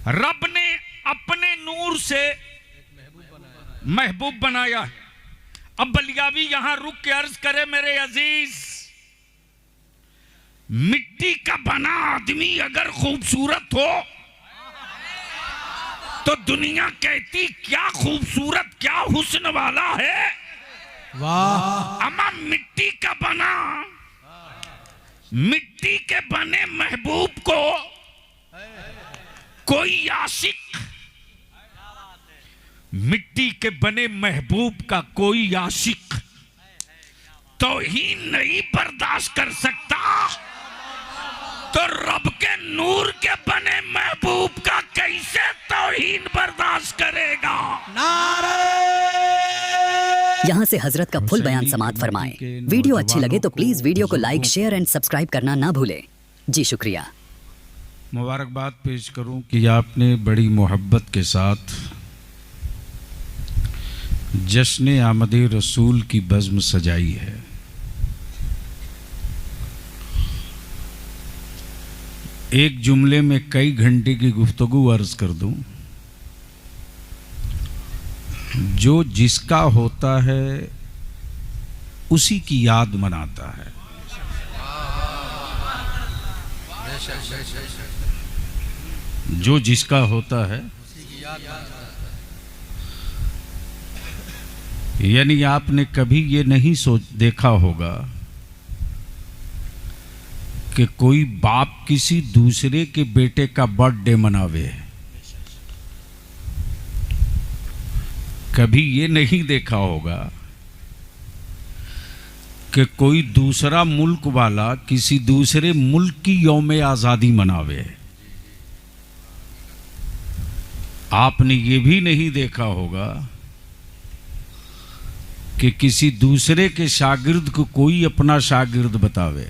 रब ने अपने नूर से महबूब बनाया है। अब बलियावी यहां रुक के अर्ज करे, मेरे अजीज, मिट्टी का बना आदमी अगर खूबसूरत हो तो दुनिया कहती क्या खूबसूरत, क्या हुस्न वाला है। वाह। अमा मिट्टी का बना, मिट्टी के बने महबूब को कोई आशिक, मिट्टी के बने महबूब का कोई आशिक तौहीन नहीं बर्दाश्त कर सकता, तो रब के नूर के बने महबूब का कैसे तौहीन बर्दाश्त करेगा। यहाँ से हजरत का फुल बयान समाअत फरमाएं। वीडियो अच्छी लगे तो प्लीज वीडियो को लाइक, शेयर एंड सब्सक्राइब करना ना भूलें। जी शुक्रिया। मुबारकबाद पेश करूं कि आपने बड़ी मोहब्बत के साथ जश्न आमद रसूल की बज़्म सजाई है। एक जुमले में कई घंटे की गुफ्तगू अर्ज कर दूं, जो जिसका होता है उसी की याद मनाता है। जो जिसका होता है, यानी आपने कभी ये नहीं देखा होगा कि कोई बाप किसी दूसरे के बेटे का बर्थडे मनावे। कभी ये नहीं देखा होगा कि कोई दूसरा मुल्क वाला किसी दूसरे मुल्क की यौम आज़ादी मनावे। आपने ये भी नहीं देखा होगा कि किसी दूसरे के शागिर्द को कोई अपना शागिर्द बतावे।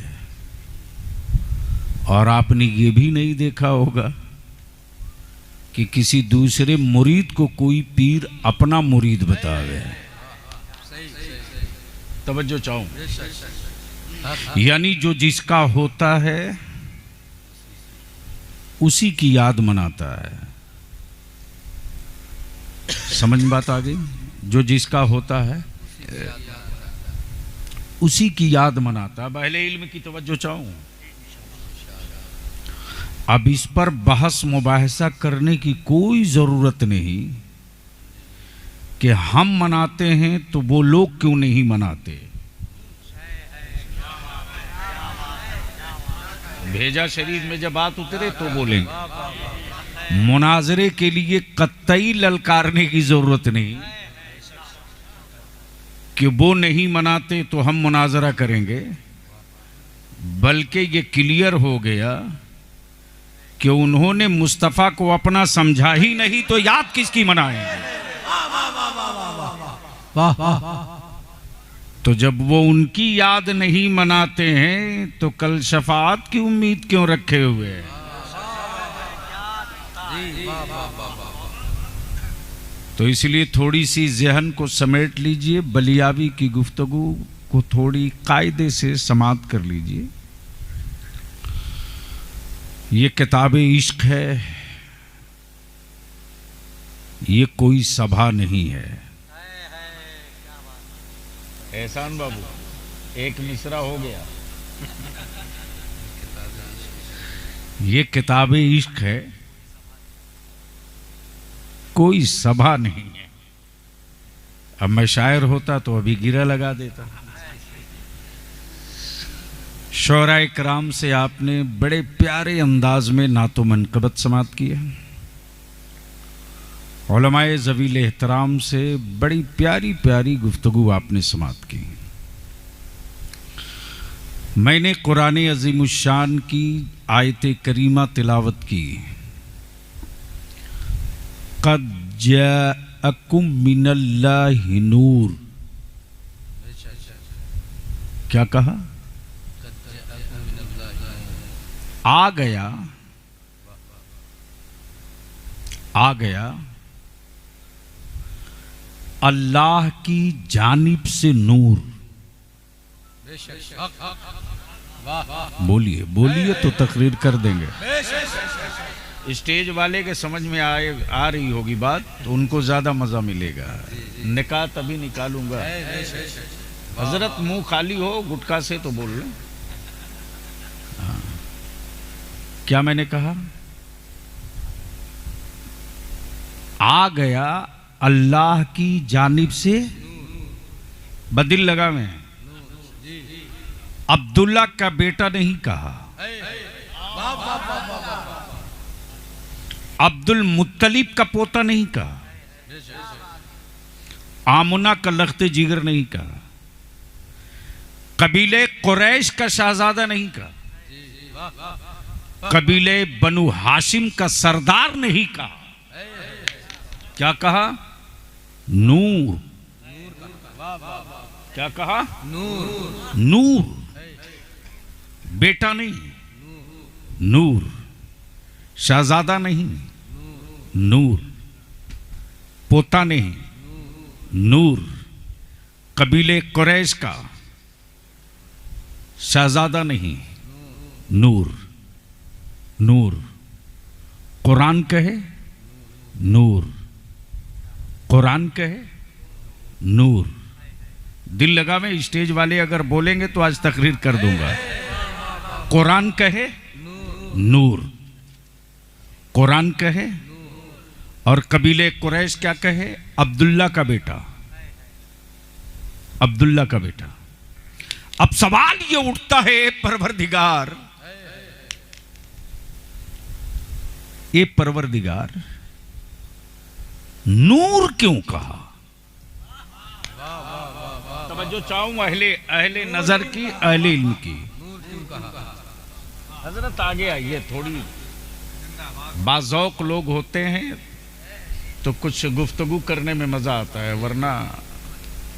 और आपने ये भी नहीं देखा होगा कि किसी दूसरे मुरीद को कोई पीर अपना मुरीद बतावे। तवज्जो चाहूं, यानी जो जिसका होता है उसी की याद मनाता है। समझ में बात आ गई? जो जिसका होता है उसी की याद मनाता है। अहले इल्म की तवज्जो चाहूं। अब इस पर बहस मुबाहिसा करने की कोई ज़रूरत नहीं कि हम मनाते हैं तो वो लोग क्यों नहीं मनाते। भेजा शरीफ में जब बात उतरे तो बोलेंगे। मुनाजरे के लिए कतई ललकारने की ज़रूरत नहीं कि वो नहीं मनाते तो हम मुनाजरा करेंगे, बल्कि ये क्लियर हो गया कि उन्होंने मुस्तफ़ा को अपना समझा ही नहीं तो याद किसकी मनाएंगे। तो जब वो उनकी याद नहीं मनाते हैं तो कल शफाअत की उम्मीद क्यों रखे हुए हैं। तो इसलिए थोड़ी सी ज़हन को समेट लीजिए, बलियावी की गुफ्तगू को थोड़ी कायदे से समाअत कर लीजिए। ये किताबे इश्क है, ये कोई सभा नहीं है। एहसान बाबू, एक मिसरा हो गया। ये किताबे इश्क है, कोई सभा नहीं है। अब मैं शायर होता तो अभी गिरा लगा देता। शोराए कराम से आपने बड़े प्यारे अंदाज में नातो मनकबत समाअत की है। उलमाए ज़वील एहतराम से बड़ी प्यारी प्यारी गुफ्तगू आपने समाअत की। मैंने कुरान अज़ीमुश्शान की आयत करीमा तिलावत की। क़द जाअकुम मिनल्लाहि नूर। क्या कहा? आ गया, आ गया अल्लाह की जानिब से नूर। बोलिए बोलिए तो तकरीर कर देंगे। स्टेज वाले के समझ में आ रही होगी बात, तो उनको ज़्यादा मज़ा मिलेगा। निकाह तभी निकालूंगा। हजरत मुंह खाली हो गुटखा से तो बोल लें। हाँ। क्या मैंने कहा? आ गया अल्लाह की जानिब से बदिल लगा में। अब्दुल्ला का बेटा नहीं कहा, अब्दुल मुत्तलिब का पोता नहीं कहा, आमुना का लख्ते जिगर नहीं कहा, कबीले कुरैश का शहजादा नहीं कहा, कबीले बनु हाशिम का सरदार नहीं कहा। क्या कहा? नूर। क्या कहा? नूर। नूर, बेटा नहीं, नूर, शहजादा नहीं, नूर, पोता नहीं, नूर, कबीले कुरैश का शहजादा नहीं, नूर। नूर कुरान कहे, नूर कुरान कहे, नूर। दिल लगा में स्टेज वाले अगर बोलेंगे तो आज तकरीर कर दूंगा। कुरान कहे, नूर, कुरान कहे, और कबीले कुरैश क्या कहे? अब्दुल्ला का बेटा, अब्दुल्ला का बेटा। अब सवाल ये उठता है, परवरदिगार, ये परवरदिगार नूर क्यों कहा? तवज्जो चाहूं अहले नजर की, अहले इल्म की। हजरत आगे आइए, थोड़ी बाज़ौक लोग होते हैं तो कुछ गुफ्तगू करने में मजा आता है, वरना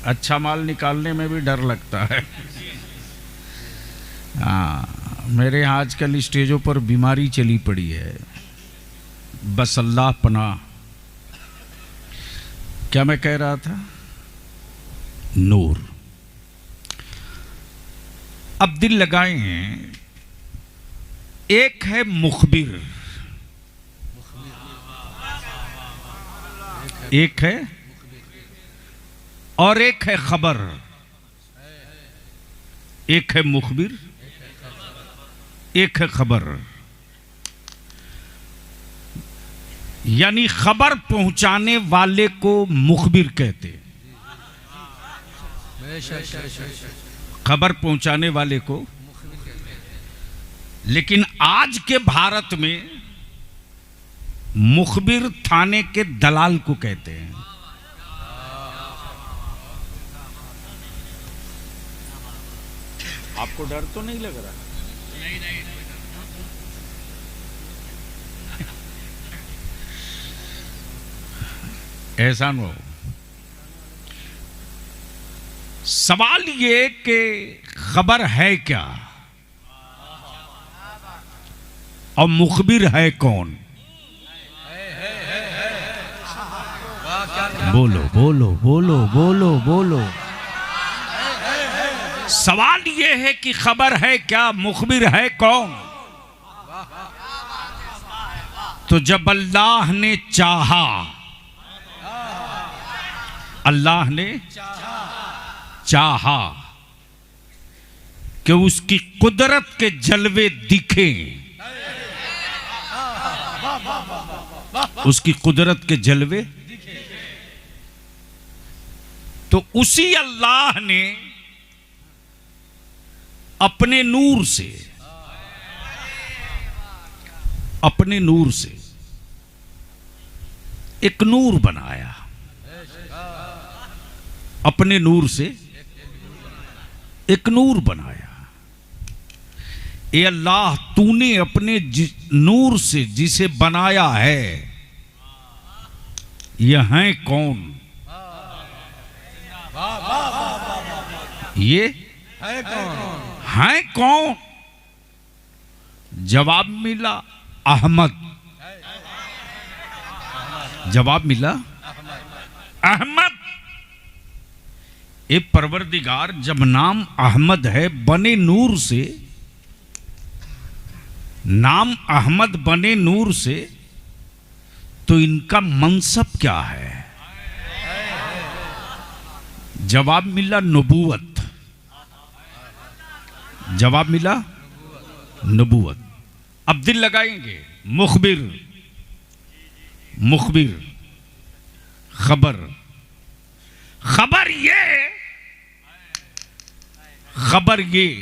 अच्छा माल निकालने में भी डर लगता है। हाँ, मेरे यहाँ आजकल स्टेजों पर बीमारी चली पड़ी है, बस अल्लाह पनाह। क्या मैं कह रहा था? नूर। अब दिल लगाए हैं, एक है मुखबिर, एक है, और एक है खबर। एक है मुखबिर, एक है खबर। यानी खबर पहुंचाने वाले को मुखबिर कहते, खबर पहुंचाने वाले को। लेकिन आज के भारत में मुखबिर थाने के दलाल को कहते हैं। आपको डर तो नहीं लग रहा? नहीं। ऐसा न हो। सवाल ये कि खबर है क्या और मुखबिर है कौन? बोलो बोलो बोलो बोलो बोलो। सवाल ये है कि खबर है क्या, मुखबिर है कौन? तो जब अल्लाह ने चाहा, अल्लाह ने चाहा कि उसकी कुदरत के जलवे दिखें, उसकी कुदरत के जलवे, तो उसी अल्लाह ने अपने नूर से, अपने नूर से एक नूर बनाया, अपने नूर से एक नूर बनाया। ए अल्लाह, तूने अपने नूर से जिसे बनाया है, यह है कौन? ये है कौन? है कौन? जवाब मिला अहमद। जवाब मिला अहमद। ए परवरदिगार, जब नाम अहमद है, बने नूर से, नाम अहमद बने नूर से, तो इनका मनसब क्या है? जवाब मिला नबूवत। जवाब मिला नबूवत। अब दिल लगाएंगे। मुखबिर, मुखबिर, खबर। खबर ये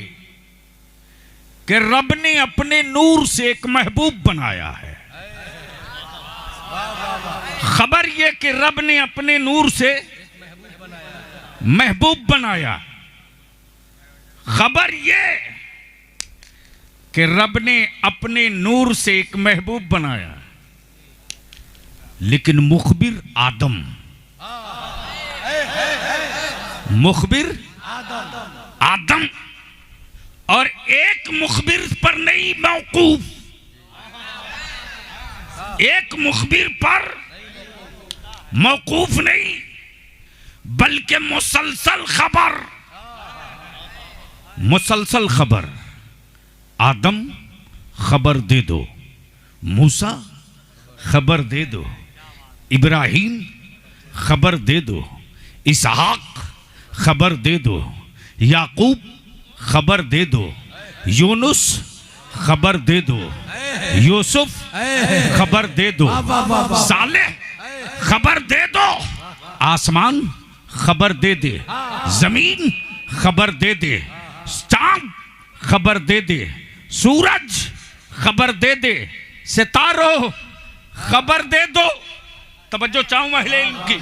कि रब ने अपने नूर से एक महबूब बनाया है। खबर ये कि रब ने अपने नूर से महबूब बनाया। खबर ये कि रब ने अपने नूर से एक महबूब बनाया। लेकिन मुखबिर आदम, मुखबिर आदम, और एक मुखबिर पर नहीं मौकूफ, एक मुखबिर पर मौकूफ नहीं, बल्कि मुसलसल खबर, मुसलसल खबर। आदम खबर दे दो, मूसा खबर दे दो, इब्राहीम खबर दे दो, इसहाक खबर दे दो, याकूब खबर दे दो, यूनुस खबर दे दो, यूसुफ खबर दे दो, सालेह खबर दे दो, आसमान खबर दे दे, जमीन खबर दे दे, चांद खबर दे दे, सूरज खबर दे दे, सितारों खबर दे दो। तवज्जो चाहूं अहले इल्म की।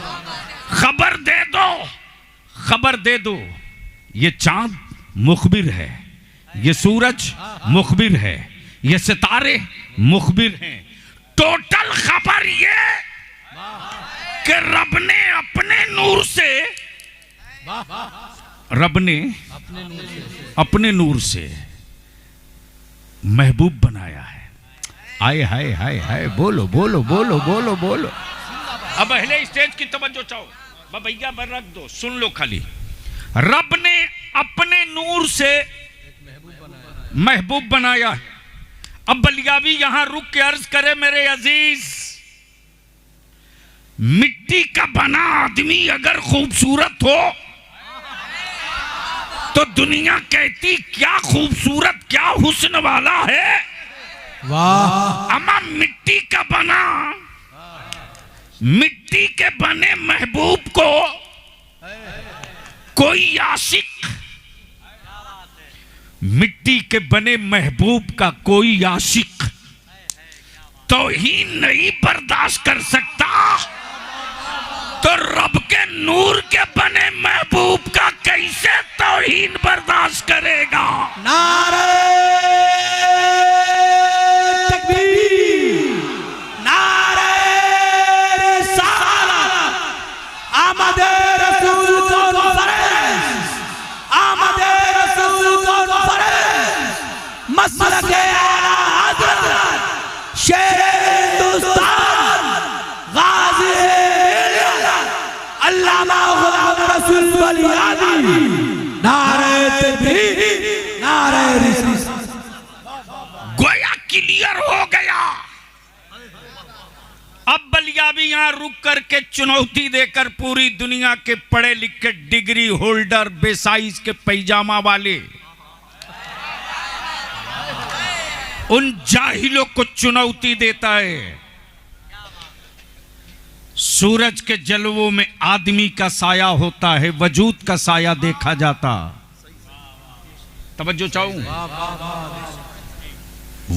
खबर दे दो, खबर दे दो। ये चांद मुखबिर है, ये सूरज मुखबिर है, ये सितारे मुखबिर हैं। टोटल खबर ये कि रब ने अपने नूर से, रब ने अपने नूर से महबूब बनाया है। आए हाय हाय हाय, बोलो बोलो बोलो बोलो बोलो। अब अहले स्टेज की तवज्जो चाहो, भैया पर रख दो, सुन लो खाली। रब ने अपने नूर से महबूब बनाया है। अब बलियावी यहां रुक के अर्ज करे, मेरे अजीज, मिट्टी का बना आदमी अगर खूबसूरत हो तो दुनिया कहती क्या खूबसूरत, क्या हुस्न वाला है। वाह। अमा मिट्टी का बना, मिट्टी के बने महबूब को कोई आशिक, मिट्टी के बने महबूब का कोई आशिक तौहीन नहीं बर्दाश्त कर सकता, तो रब के नूर के बने महबूब का कैसे तौहीन बर्दाश्त करेगा। नारे तकबीर, नारे रिसालत, आमदे रसूल कॉन्फ्रेंस, आमदे रसूल कॉन्फ्रेंस, मसलके आला हज़रत, शेर हिंदुस्तान, गाज़ी अल्लामा गुलाम रसूल बलियावी। नारे तकबीर, नारे रिसालत। गोया क्लियर हो गया। अब बलियावी यहां रुक करके चुनौती देकर पूरी दुनिया के पढ़े लिखे डिग्री होल्डर, बेसाइज के पैजामा वाले, उन जाहिलों को चुनौती देता है। सूरज के जलवों में आदमी का साया होता है, वजूद का साया देखा जाता। तवज्जो चाहूं,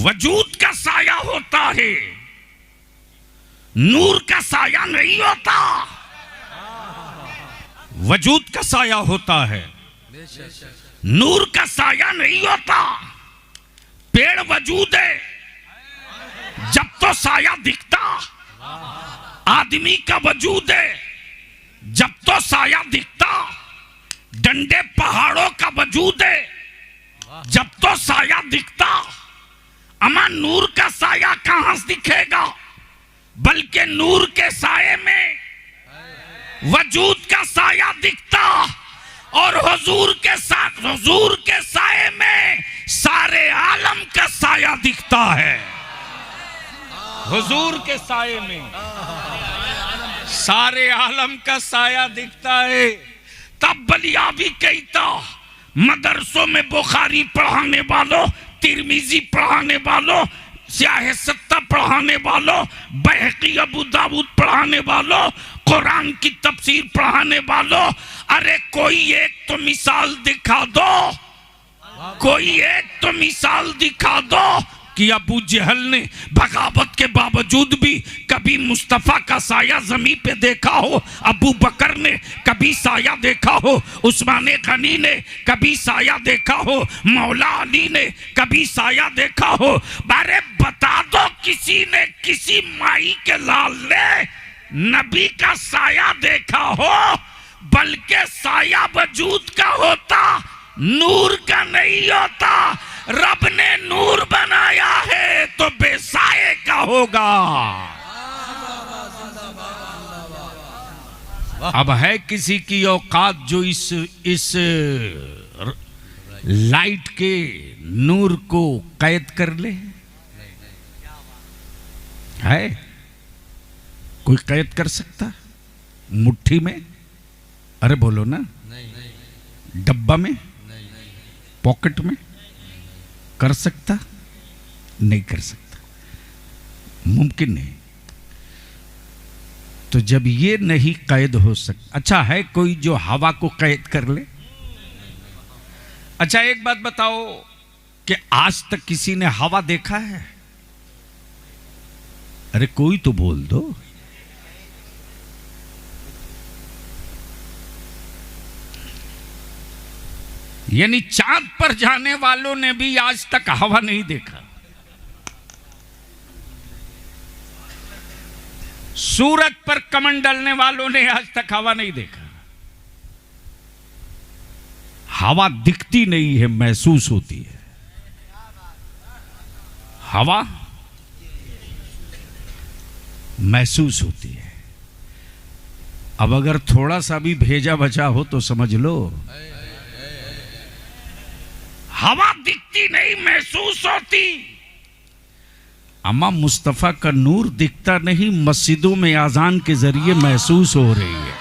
वजूद का साया होता है, नूर का साया नहीं होता। वजूद का साया होता है, नूर का साया नहीं होता। पेड़ वजूद है जब तो साया दिखता, आदमी का वजूद है जब तो साया दिखता, डंडे पहाड़ों का वजूद है जब तो साया दिखता। अमा नूर का साया कहां से दिखेगा, बल्कि नूर के साये में वजूद का साया दिखता, और हुजूर के साथ, हुजूर के साये में सारे आलम का साया दिखता है। हुजूर के साये में सारे आलम का साया दिखता है। तब बलियाबी कहता, मदरसों में बुखारी पढ़ाने वालों, तिरमिजी पढ़ाने वालों, सियाह सत्ता पढ़ाने वालों, बहकी अबू दाऊद पढ़ाने वालों, कुरान की तफसीर पढ़ाने वालों, अरे कोई एक तो मिसाल दिखा दो, कोई एक तो मिसाल दिखा दो कि अबू जहल ने बगावत के बावजूद भी कभी मुस्तफा का साया जमीन पे देखा हो, अबू बकर ने कभी साया देखा हो, उस्मान गनी ने कभी साया देखा हो, मौला अली ने कभी साया देखा हो। अरे बता दो किसी ने किसी माई के लाल ने नबी का साया देखा हो? बल्कि साया वजूद का होता, नूर का नहीं होता। रब ने नूर बनाया है तो बेसाए का होगा। अब है किसी की औकात जो इस लाइट के नूर को कैद कर ले? है कोई कैद कर सकता मुट्ठी में? अरे बोलो ना, डब्बा में, पॉकेट में कर सकता? नहीं कर सकता, मुमकिन नहीं। तो जब ये नहीं कैद हो सकता, अच्छा है कोई जो हवा को कैद कर ले? अच्छा एक बात बताओ कि आज तक किसी ने हवा देखा है? अरे कोई तो बोल दो। यानी चांद पर जाने वालों ने भी आज तक हवा नहीं देखा। सूरज पर कमन डालने वालों ने आज तक हवा नहीं देखा। हवा दिखती नहीं है, महसूस होती है। हवा महसूस होती है। अब अगर थोड़ा सा भी भेजा बचा हो तो समझ लो हवा दिखती नहीं, महसूस होती। अम्मा मुस्तफा का नूर दिखता नहीं, मस्जिदों में अजान के जरिए महसूस हो रही है।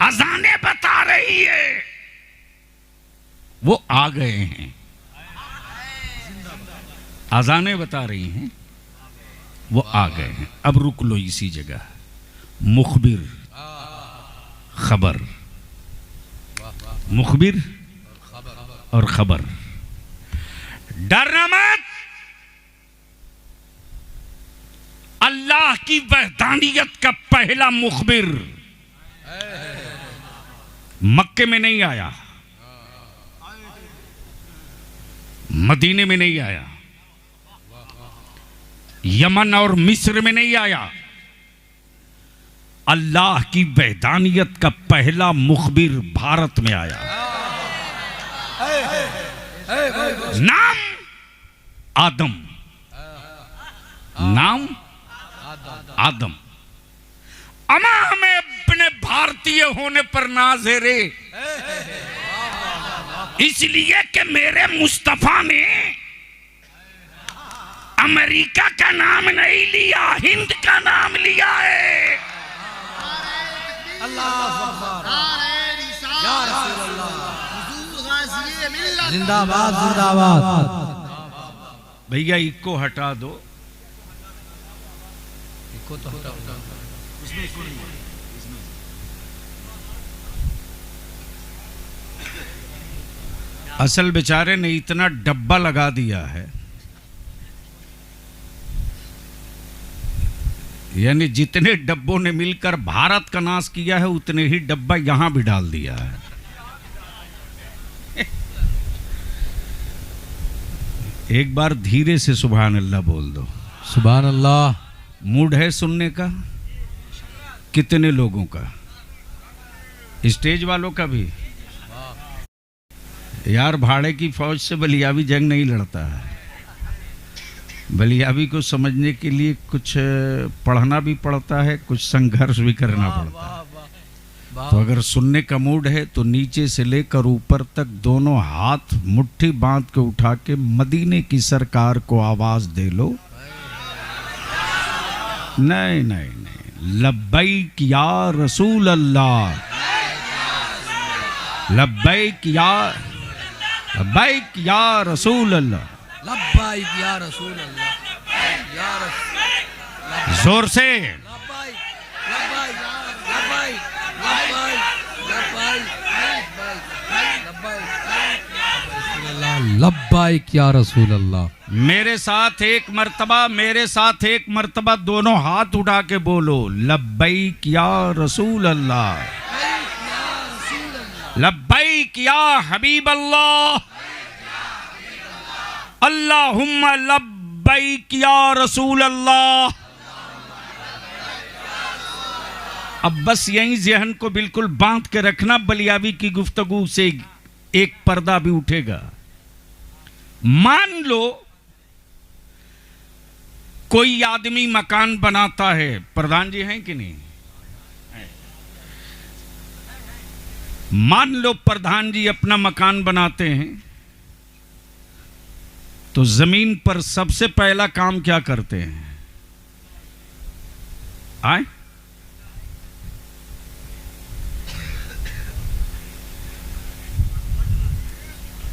अजानें बता रही है वो आ गए हैं। अजानें बता रही हैं वो आ गए हैं। अब रुक लो इसी जगह। मुखबिर खबर, मुखबिर और खबर। डरना मत। अल्लाह की वहदानियत का पहला मुखबिर मक्के में नहीं आया, मदीने में नहीं आया, यमन और मिस्र में नहीं आया। अल्लाह की वहदानियत का पहला मुखबिर भारत में आया। नाम आदम, नाम आदम। अमा हमें अपने भारतीय होने पर नाज है रे, इसलिए कि मेरे मुस्तफा ने अमेरिका का नाम नहीं लिया, हिंद का नाम लिया है। जिंदाबाद जिंदाबाद। भैया इको हटा दो। इको तो हटाओ। असल बेचारे ने इतना डब्बा लगा दिया है, यानी जितने डब्बों ने मिलकर भारत का नाश किया है उतने ही डब्बा यहां भी डाल दिया है। एक बार धीरे से सुभान अल्लाह बोल दो। सुभान अल्लाह। मूड है सुनने का? कितने लोगों का? स्टेज वालों का भी? यार भाड़े की फौज से बलियाबी जंग नहीं लड़ता है। बलियाबी को समझने के लिए कुछ पढ़ना भी पड़ता है, कुछ संघर्ष भी करना पड़ता है। वाह। तो अगर सुनने का मूड है तो नीचे से लेकर ऊपर तक दोनों हाथ मुट्ठी बांध के उठा के मदीने की सरकार को आवाज दे लो। नहीं नहीं नहीं, लब्बैक या रसूल अल्लाह, लब्बैक या रसूल अल्लाह। लब्बाइक या रसूल अल्लाह, या रसूल, जोर से लब्बाइक, लब्बाइक, लब्बाइक, लब्बाइक, लब्बाइक, लब्बाइक, लब्बाइक या रसूल अल्लाह। मेरे साथ एक मर्तबा दोनों हाथ उठा के बोलो, लब्बैक या रसूल अल्लाह, लब्बैक या हबीब अल्लाह, अल्लाहुम्मा लब्बैक या रसूल अल्लाह। अब बस यहीं ज़हन को बिल्कुल बांध के रखना, बलियावी की गुफ्तगू से एक पर्दा भी उठेगा। मान लो कोई आदमी मकान बनाता है, प्रधान जी हैं कि नहीं? मान लो प्रधान जी अपना मकान बनाते हैं, तो जमीन पर सबसे पहला काम क्या करते हैं? आए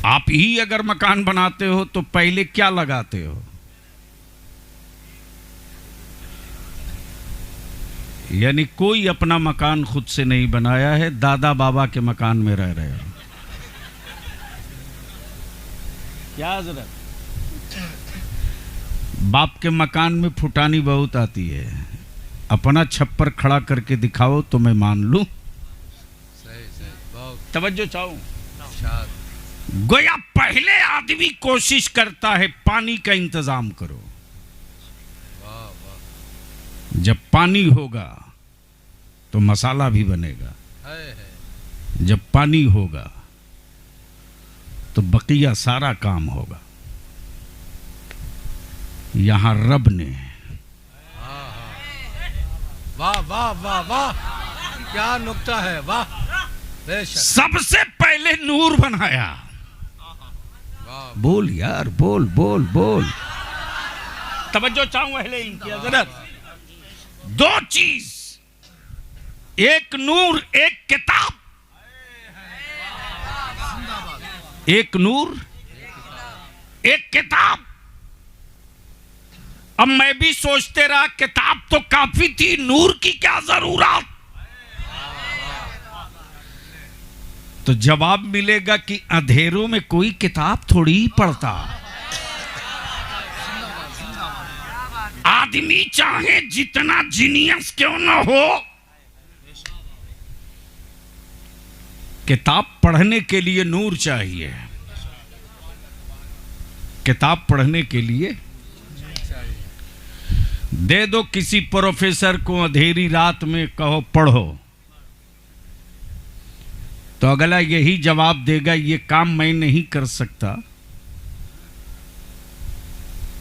आप ही अगर मकान बनाते हो तो पहले क्या लगाते हो? यानी कोई अपना मकान खुद से नहीं बनाया है, दादा बाबा के मकान में रह रहे हो। क्या हजरत? बाप के मकान में फुटानी बहुत आती है, अपना छप्पर खड़ा करके दिखाओ तो मैं मान लूं। सही सही, बहुत तवज्जो चाहूं। शाद। गोया पहले आदमी कोशिश करता है पानी का इंतजाम करो। वाह वाह, जब पानी होगा तो मसाला भी बनेगा, है। जब पानी होगा तो बकिया सारा काम होगा। यहां रब ने वाह वाह वाह वाह, क्या नुक्ता है, वाह, बेशक। सबसे पहले नूर बनाया। वाह, बोल यार, बोल बोल बोल। तवज्जो चाहूं अहले इल्म की हजरत। दो चीज, एक नूर एक किताब। एक नूर एक किताब। अब मैं भी सोचते रहा किताब तो काफी थी, नूर की क्या जरूरत? तो जवाब मिलेगा कि अंधेरों में कोई किताब थोड़ी ही पढ़ता। आदमी चाहे जितना जीनियस क्यों ना हो, किताब पढ़ने के लिए नूर चाहिए। किताब पढ़ने के लिए दे दो किसी प्रोफेसर को अंधेरी रात में, कहो पढ़ो, तो अगला यही जवाब देगा, ये काम मैं नहीं कर सकता,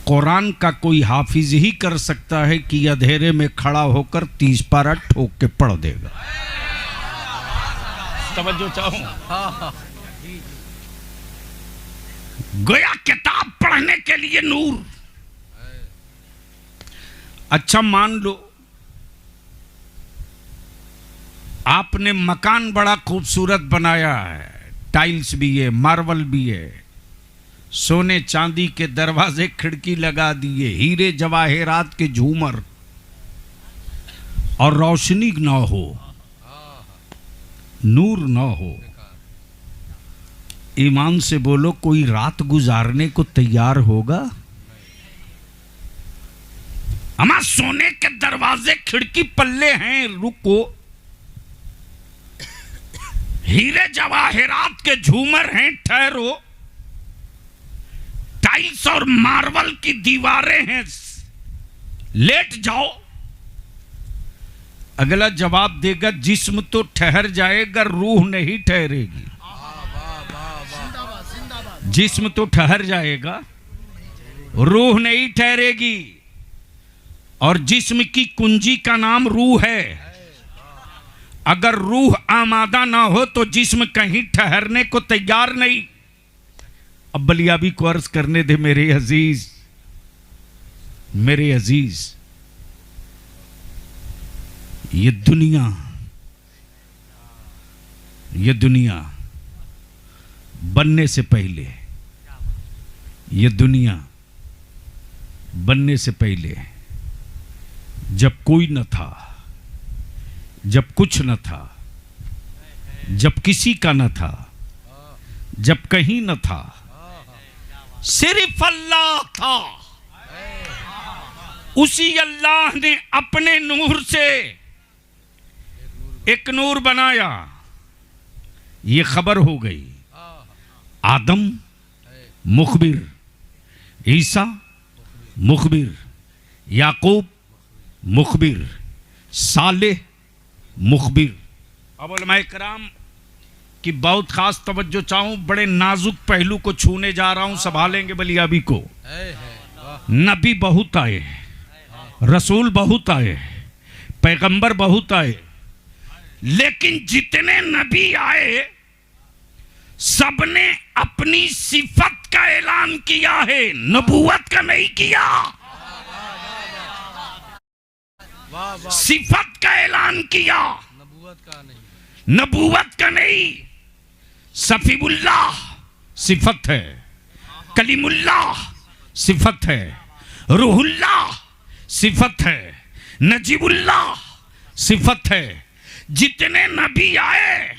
कुरान का कोई हाफिज ही कर सकता है कि अंधेरे में खड़ा होकर 30 पारा ठोक के पढ़ देगा। तवज्जो चाहूं। गोया किताब पढ़ने के लिए नूर। अच्छा मान लो आपने मकान बड़ा खूबसूरत बनाया है, टाइल्स भी है, मार्बल भी है, सोने चांदी के दरवाजे खिड़की लगा दिए, हीरे जवाहरात के झूमर, और रोशनी ना हो, नूर ना हो। ईमान से बोलो, कोई रात गुजारने को तैयार होगा? हमारे सोने के दरवाजे खिड़की पल्ले हैं, रुको, हीरे जवाहरात के झूमर हैं, ठहरो, टाइल्स और मार्बल की दीवारें हैं, लेट जाओ। अगला जवाब देगा, जिस्म तो ठहर जाएगा, रूह नहीं ठहरेगी। जिस्म तो ठहर जाएगा, रूह नहीं ठहरेगी, और जिस्म की कुंजी का नाम रूह है। अगर रूह आमादा ना हो तो जिस्म कहीं ठहरने को तैयार नहीं। अब बलियाबी को अर्ज करने दे मेरे अजीज, मेरे अजीज, ये दुनिया बनने से पहले, ये दुनिया बनने से पहले जब कोई न था, जब कुछ न था, जब किसी का न था, जब कहीं न था, सिर्फ अल्लाह था। उसी अल्लाह ने अपने नूर से एक नूर बनाया। ये खबर हो गई। आदम मुखबिर, ईसा मुखबिर, याकूब मुखबिर, सालेह मुखबिर। अब उलमाए कराम की बहुत खास तवज्जो चाहूं, बड़े नाजुक पहलू को छूने जा रहा हूं, संभालेंगे बलियाबी को। नबी बहुत आए, रसूल बहुत आए, पैगंबर बहुत आए, लेकिन जितने नबी आए सबने अपनी सिफत का ऐलान किया है, नबूवत का नहीं किया। सिफत का ऐलान किया, नबूवत का नहीं। सफीउल्लाह सिफत है, कलीमुल्लाह सिफत है, रूहुल्लाह सिफत है, नजीबुल्लाह सिफत है। जितने नबी आए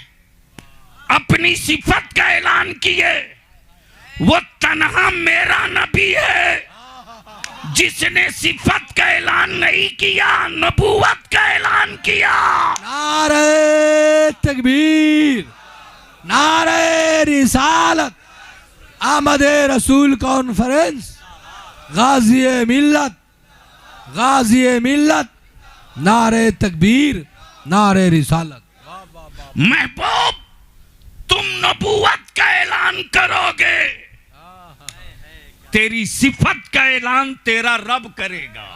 अपनी सिफत का ऐलान किए। वो तन्हा मेरा नबी है जिसने सिफत का ऐलान नहीं किया, नबूवत का ऐलान किया। नारे तकबीर, नारे रिसालत, आमदे रसूल कॉन्फ्रेंस, गाज़ी मिल्लत, गाज़ी मिल्लत, नारे तकबीर, नारे रिसालत। महबूब तुम नबूवत का ऐलान करोगे, तेरी सिफत का ऐलान तेरा रब करेगा।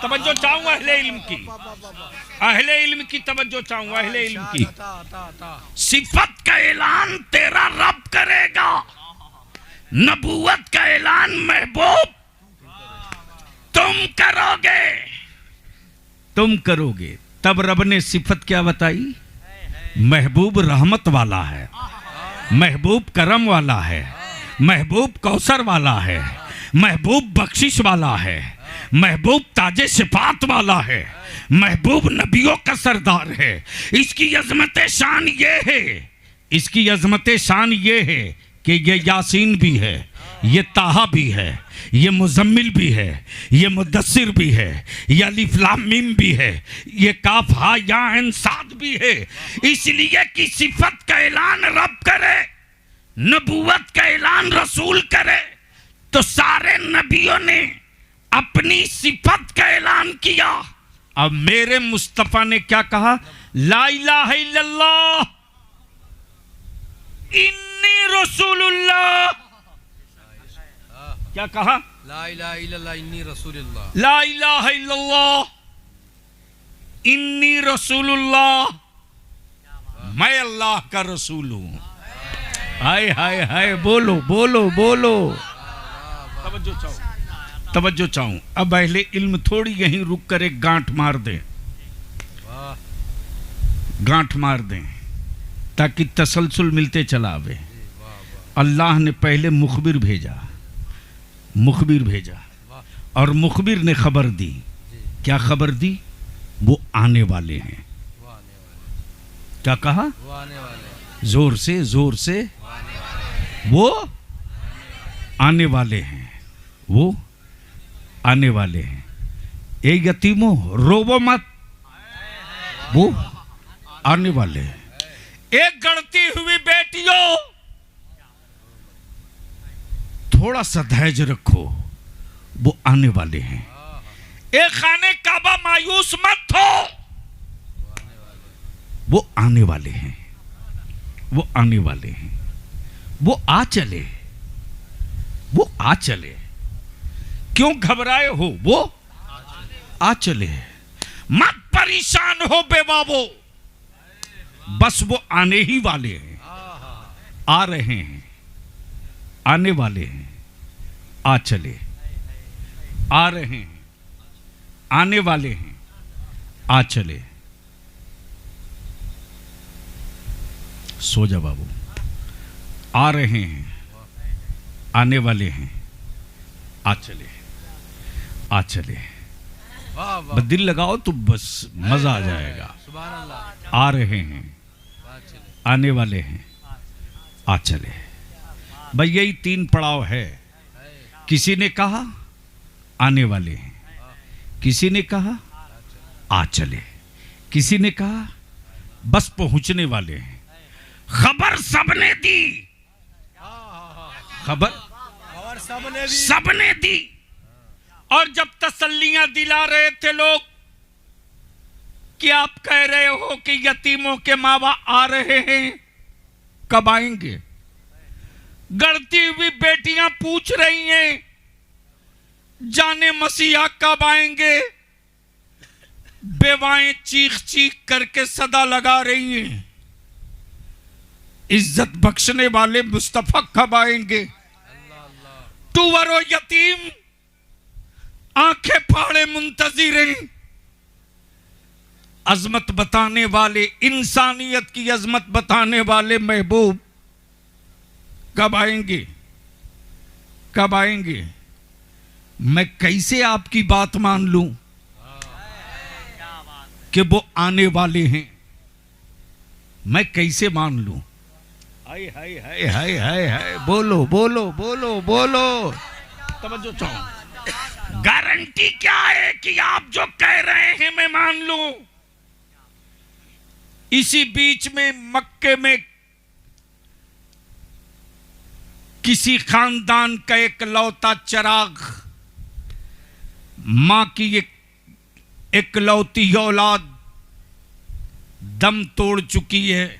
तवज्जो चाहूं अहले इल्म की, अहले इल्म की तवज्जो चाहूं, अहले इल्म की। सिफत का ऐलान तेरा रब करेगा, नबूवत का ऐलान महबूब तुम करोगे, तुम करोगे। तब रब ने सिफत क्या बताई? महबूब रहमत वाला है, महबूब करम वाला है, महबूब कौसर वाला है, महबूब बख्शिश वाला है, महबूब ताजे सिफात वाला है, महबूब नबियों का सरदार है। इसकी अजमत शान ये है, इसकी अजमत शान ये है कि ये यासीन भी है, ये ताहा भी है, ये मुजम्मिल भी है, ये मुदस्सिर भी है, ये अलिफ लाम मीम भी है, ये काफ हा या ऐन साद भी है। इसलिए कि सिफत का ऐलान रब करे, नबूवत का ऐलान रसूल करे, तो सारे नबियों ने अपनी सिफत का ऐलान किया। अब मेरे मुस्तफा ने क्या कहा? ला इलाहा इल्लल्लाह इन्नी रसूलुल्लाह। क्या कहा? ला इलाहा इल्लल्लाह इन्नी रसूलुल्लाह, ला इलाहा इल्लल्लाह इन्नी रसूलुल्लाह, मैं अल्लाह का रसूल हूं। हाय हाय हाय, बोलो बोलो बोलो। तवज्जो चाहूं, तवज्जो चाहूं। अब अहले इल्म थोड़ी यहीं रुक कर एक गांठ मार दें, गांठ मार दें ताकि तसलसल मिलते चला आवे। अल्लाह ने पहले मुखबिर भेजा, मुखबिर भेजा, और मुखबिर ने खबर दी। क्या खबर दी? वो आने वाले हैं। क्या कहा? वो आने वाले, जोर से, जोर से। वो आने वाले हैं, वो आने वाले हैं। ए यतीमों रोवो मत, वो आने वाले हैं। एक गढ़ती हुई बेटियों थोड़ा सा धैर्य रखो, वो आने वाले हैं। एक खाने काबा मायूस मत हो, वो आने वाले हैं, वो आने वाले हैं। वो आ चले, वो आ चले। क्यों घबराए हो? वो आ चले। मत परेशान हो बेबाबो, बस वो आने ही वाले हैं, आ रहे हैं, आने वाले हैं, आ चले, आ रहे हैं, आने वाले हैं, आ चले। सो जा बाबू। आ रहे हैं, आने वाले हैं, आ चले, आ चले। वाह वाह बस दिल लगाओ तो बस मजा आ जाएगा। सुभान अल्लाह। आ रहे हैं, वाह चले। आने वाले हैं, आ चले। भाई यही 3 पड़ाव है। किसी ने कहा आने वाले हैं, किसी ने कहा आ चले, किसी ने कहा बस पहुंचने वाले हैं। खबर सबने दी, खबर और सबने भी सबने दी। और जब तसल्लियां दिला रहे थे लोग कि आप कह रहे हो कि यतीमों के माँ बाप आ रहे हैं, कब आएंगे? गढ़ती हुई बेटियां पूछ रही हैं, जाने मसीहा कब आएंगे? बेवाएं चीख चीख करके सदा लगा रही हैं, इज्जत बख्शने वाले मुस्तफा कब आएंगे? टूवरो यतीम आंखें फाड़े मुंतजिर हैं, अजमत बताने वाले, इंसानियत की अजमत बताने वाले महबूब कब आएंगे? कब आएंगे? मैं कैसे आपकी बात मान लूं कि वो आने वाले हैं? मैं कैसे मान लूं? हाय हाय हाय हाय हाय हाय, बोलो बोलो बोलो बोलो, तवज्जो चाहो। गारंटी क्या है कि आप जो कह रहे हैं मैं मान लूं? इसी बीच में मक्के में किसी खानदान का एकलौता चिराग, मां की एक एकलौती औलाद दम तोड़ चुकी है।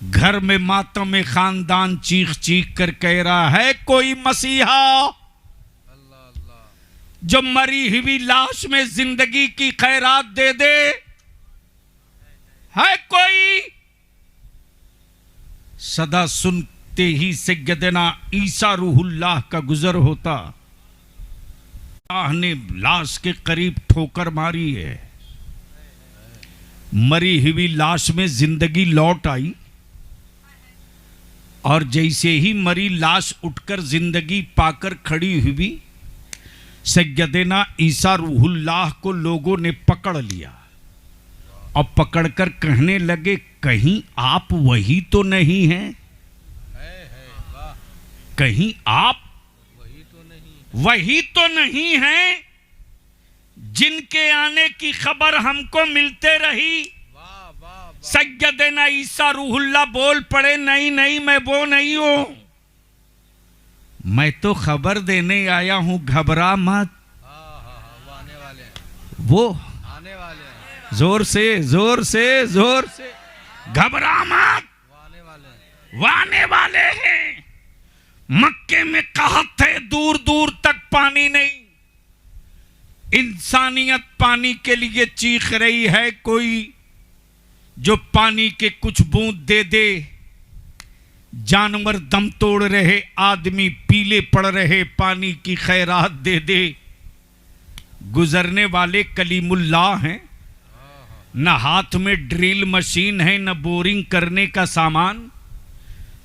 घर में मातम में खानदान चीख चीख कर कह रहा है, कोई मसीहा जो मरी हुई लाश में जिंदगी की खैरात दे दे, है कोई? सदा सुनते ही सैयदना ईसा रूहुल्लाह का गुजर होता। अल्लाह ने लाश के करीब ठोकर मारी है, मरी हुई लाश में जिंदगी लौट आई, और जैसे ही मरी लाश उठकर जिंदगी पाकर खड़ी हुई, सैयदना ईसा रूहुल्लाह को लोगों ने पकड़ लिया और पकड़कर कहने लगे, कहीं आप वही तो नहीं हैं? वाह, कहीं आप वही तो नहीं। वही तो नहीं हैं जिनके आने की खबर हमको मिलते रही? वाह वाह वाह। सैयदना ईसा रूहुल्लाह बोल पड़े, नहीं नहीं मैं वो नहीं हूं, मैं तो खबर देने आया हूं, घबरा मत। वो आने वाले हैं, वो आने वाले हैं, जोर से जोर से जोर से, घबरा मत, वो आने वाले हैं। वो आने वाले हैं। मक्के में कहत है, दूर दूर तक पानी नहीं, इंसानियत पानी के लिए चीख रही है, कोई जो पानी के कुछ बूंद दे दे। जानवर दम तोड़ रहे, आदमी पीले पड़ रहे, पानी की खैरात दे दे। गुजरने वाले कलीमुल्लाह हैं, न हाथ में ड्रिल मशीन है, न बोरिंग करने का सामान,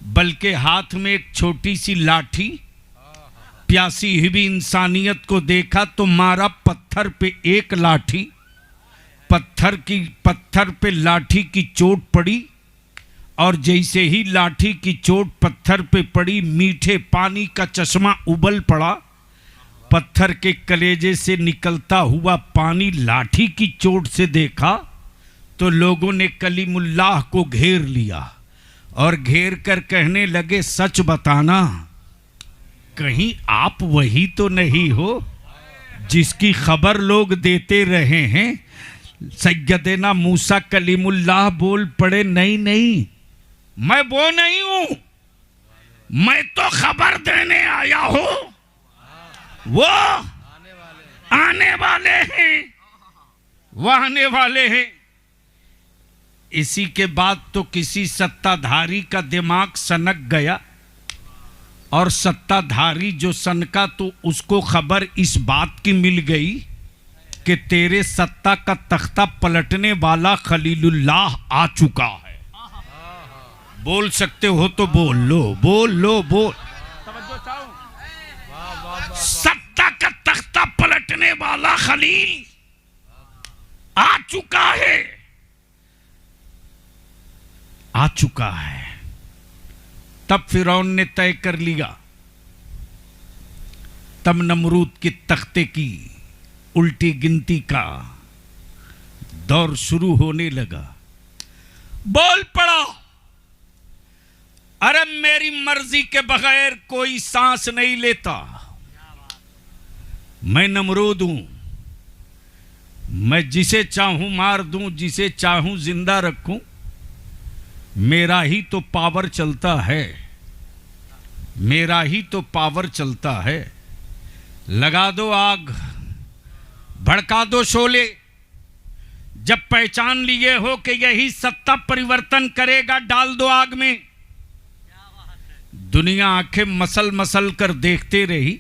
बल्कि हाथ में एक छोटी सी लाठी। प्यासी हुई इंसानियत को देखा तो मारा पत्थर पे एक लाठी, पत्थर पे लाठी की चोट पड़ी, और जैसे ही लाठी की चोट पत्थर पे पड़ी, मीठे पानी का चश्मा उबल पड़ा। पत्थर के कलेजे से निकलता हुआ पानी लाठी की चोट से देखा तो लोगों ने कलीमुल्लाह को घेर लिया और घेर कर कहने लगे, सच बताना, कहीं आप वही तो नहीं हो जिसकी खबर लोग देते रहे हैं? सैयदना मूसा कलीमुल्लाह बोल पड़े, नहीं नहीं मैं वो नहीं हूं, मैं तो खबर देने आया हूं, वो आने वाले हैं, वो आने वाले हैं। इसी के बाद तो किसी सत्ताधारी का दिमाग सनक गया, और सत्ताधारी जो सनका तो उसको खबर इस बात की मिल गई कि तेरे सत्ता का तख्ता पलटने वाला खलीलुल्लाह आ चुका है। बोल सकते हो तो बोल लो, बोल लो, बोल। सत्ता का तख्ता पलटने वाला खलील आ चुका है, आ चुका है। तब फिरौन ने तय कर लिया, तब नमरूद के तख्ते की उल्टी गिनती का दौर शुरू होने लगा। बोल पड़ा, अरे मेरी मर्जी के बगैर कोई सांस नहीं लेता। मैं नमरूद हूं, मैं जिसे चाहूं मार दूं, जिसे चाहूं जिंदा रखूं, मेरा ही तो पावर चलता है, मेरा ही तो पावर चलता है। लगा दो आग, भड़का दो शोले, जब पहचान लिए हो कि यही सत्ता परिवर्तन करेगा, डाल दो आग में। दुनिया आंखें मसल मसल कर देखते रही।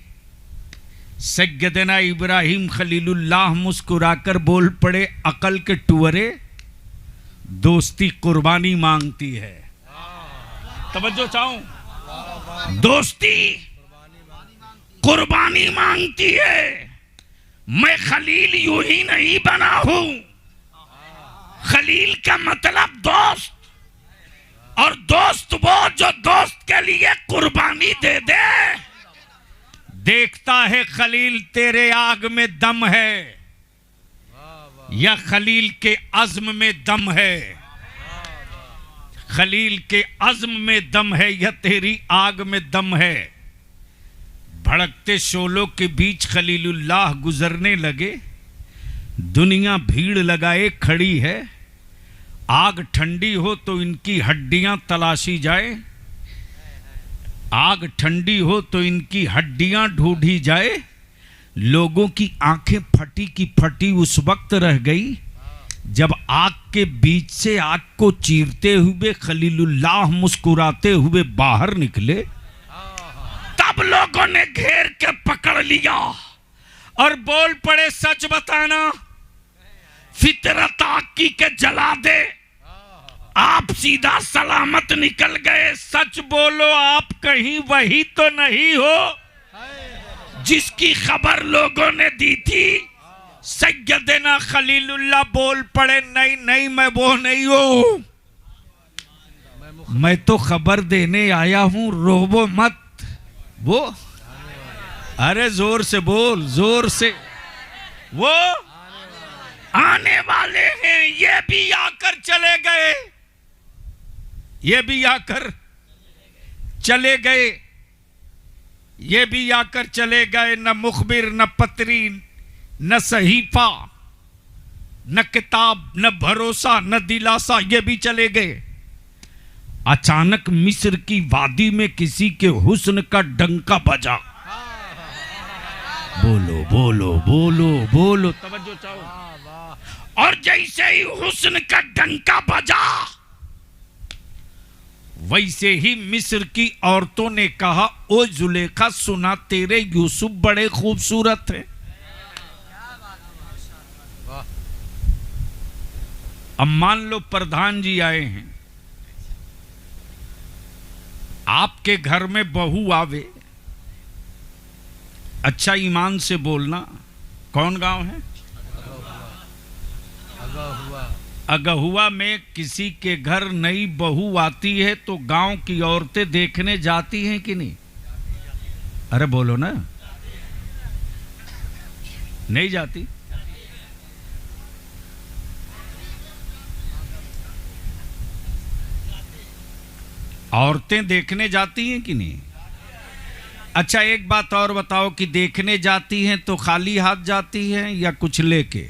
सैयदना इब्राहिम खलीलुल्लाह मुस्कुराकर बोल पड़े, अकल के टुअरे, दोस्ती कुर्बानी मांगती है। तवज्जो चाहूं, दोस्ती कुर्बानी मांगती है। मैं खलील यूं ही नहीं बना हूं, खलील का मतलब दोस्त, और दोस्त वो जो दोस्त के लिए कुर्बानी दे दे। देखता है खलील तेरे आग में दम है या खलील के अज़्म में दम है, खलील के अज़्म में दम है या तेरी आग में दम है। भड़कते शोलों के बीच खलीलुल्लाह गुजरने लगे। दुनिया भीड़ लगाए खड़ी है। आग ठंडी हो तो इनकी हड्डियां तलाशी जाए, आग ठंडी हो तो इनकी हड्डियां ढूंढी जाए। लोगों की आंखें फटी की फटी उस वक्त रह गई जब आग के बीच से आग को चीरते हुए खलीलुल्लाह मुस्कुराते हुए बाहर निकले। तब लोगों ने घेर के पकड़ लिया और बोल पड़े, सच बताना, फितरत आग की के जला दे, आप सीधा सलामत निकल गए। सच बोलो, आप कहीं वही तो नहीं हो जिसकी खबर लोगों ने दी थी। सैयदना खलीलुल्लाह बोल पड़े, नहीं नहीं, मैं वो नहीं हूं, मैं तो खबर देने आया हूं, रोबो मत। वो, अरे जोर से बोल, जोर से। वो आने वाले हैं, ये भी आकर चले गए, ये भी आकर चले गए, ये भी आकर चले गए। न मुखबिर, न पत्री, न सहीफा, न किताब, न भरोसा, न दिलासा, ये भी चले गए। अचानक मिस्र की वादी में किसी के हुस्न का डंका बजा। बोलो बोलो बोलो बोलो, तवज्जो चाहो। और जैसे ही हुस्न का डंका बजा, वैसे ही मिस्र की औरतों ने कहा, ओ जुलेखा, सुना तेरे यूसुफ बड़े खूबसूरत हैं। अब मान लो प्रधान जी आए हैं, आपके घर में बहू आवे। अच्छा ईमान से बोलना, कौन गांव है? अगहुआ में किसी के घर नई बहू आती है तो गांव की औरतें देखने जाती हैं कि नहीं? अरे बोलो ना, नहीं जाती? औरतें देखने जाती हैं कि नहीं? अच्छा एक बात और बताओ कि देखने जाती हैं तो खाली हाथ जाती हैं या कुछ लेके?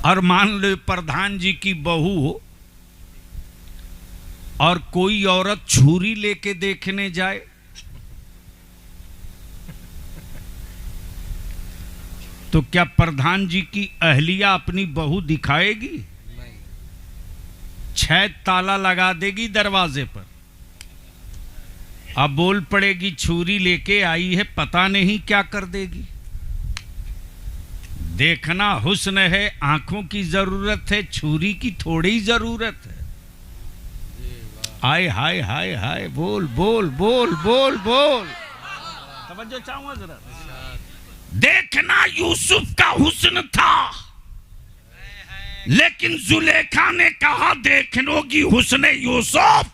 और मान लो प्रधान जी की बहू हो और कोई औरत छुरी लेके देखने जाए, तो क्या प्रधान जी की अहलिया अपनी बहू दिखाएगी? 6 ताला लगा देगी दरवाजे पर। अब बोल पड़ेगी छुरी लेके आई है, पता नहीं क्या कर देगी। देखना हुस्न है, आंखों की जरूरत है, छुरी की थोड़ी जरूरत है। हाय हाय हाय हाय, बोल बोल बोल बोल बोल, तवज्जो चाहूंगा जरा। देखना यूसुफ का हुस्न था, लेकिन जुलेखा ने कहा देखनोगी हुस्न यूसुफ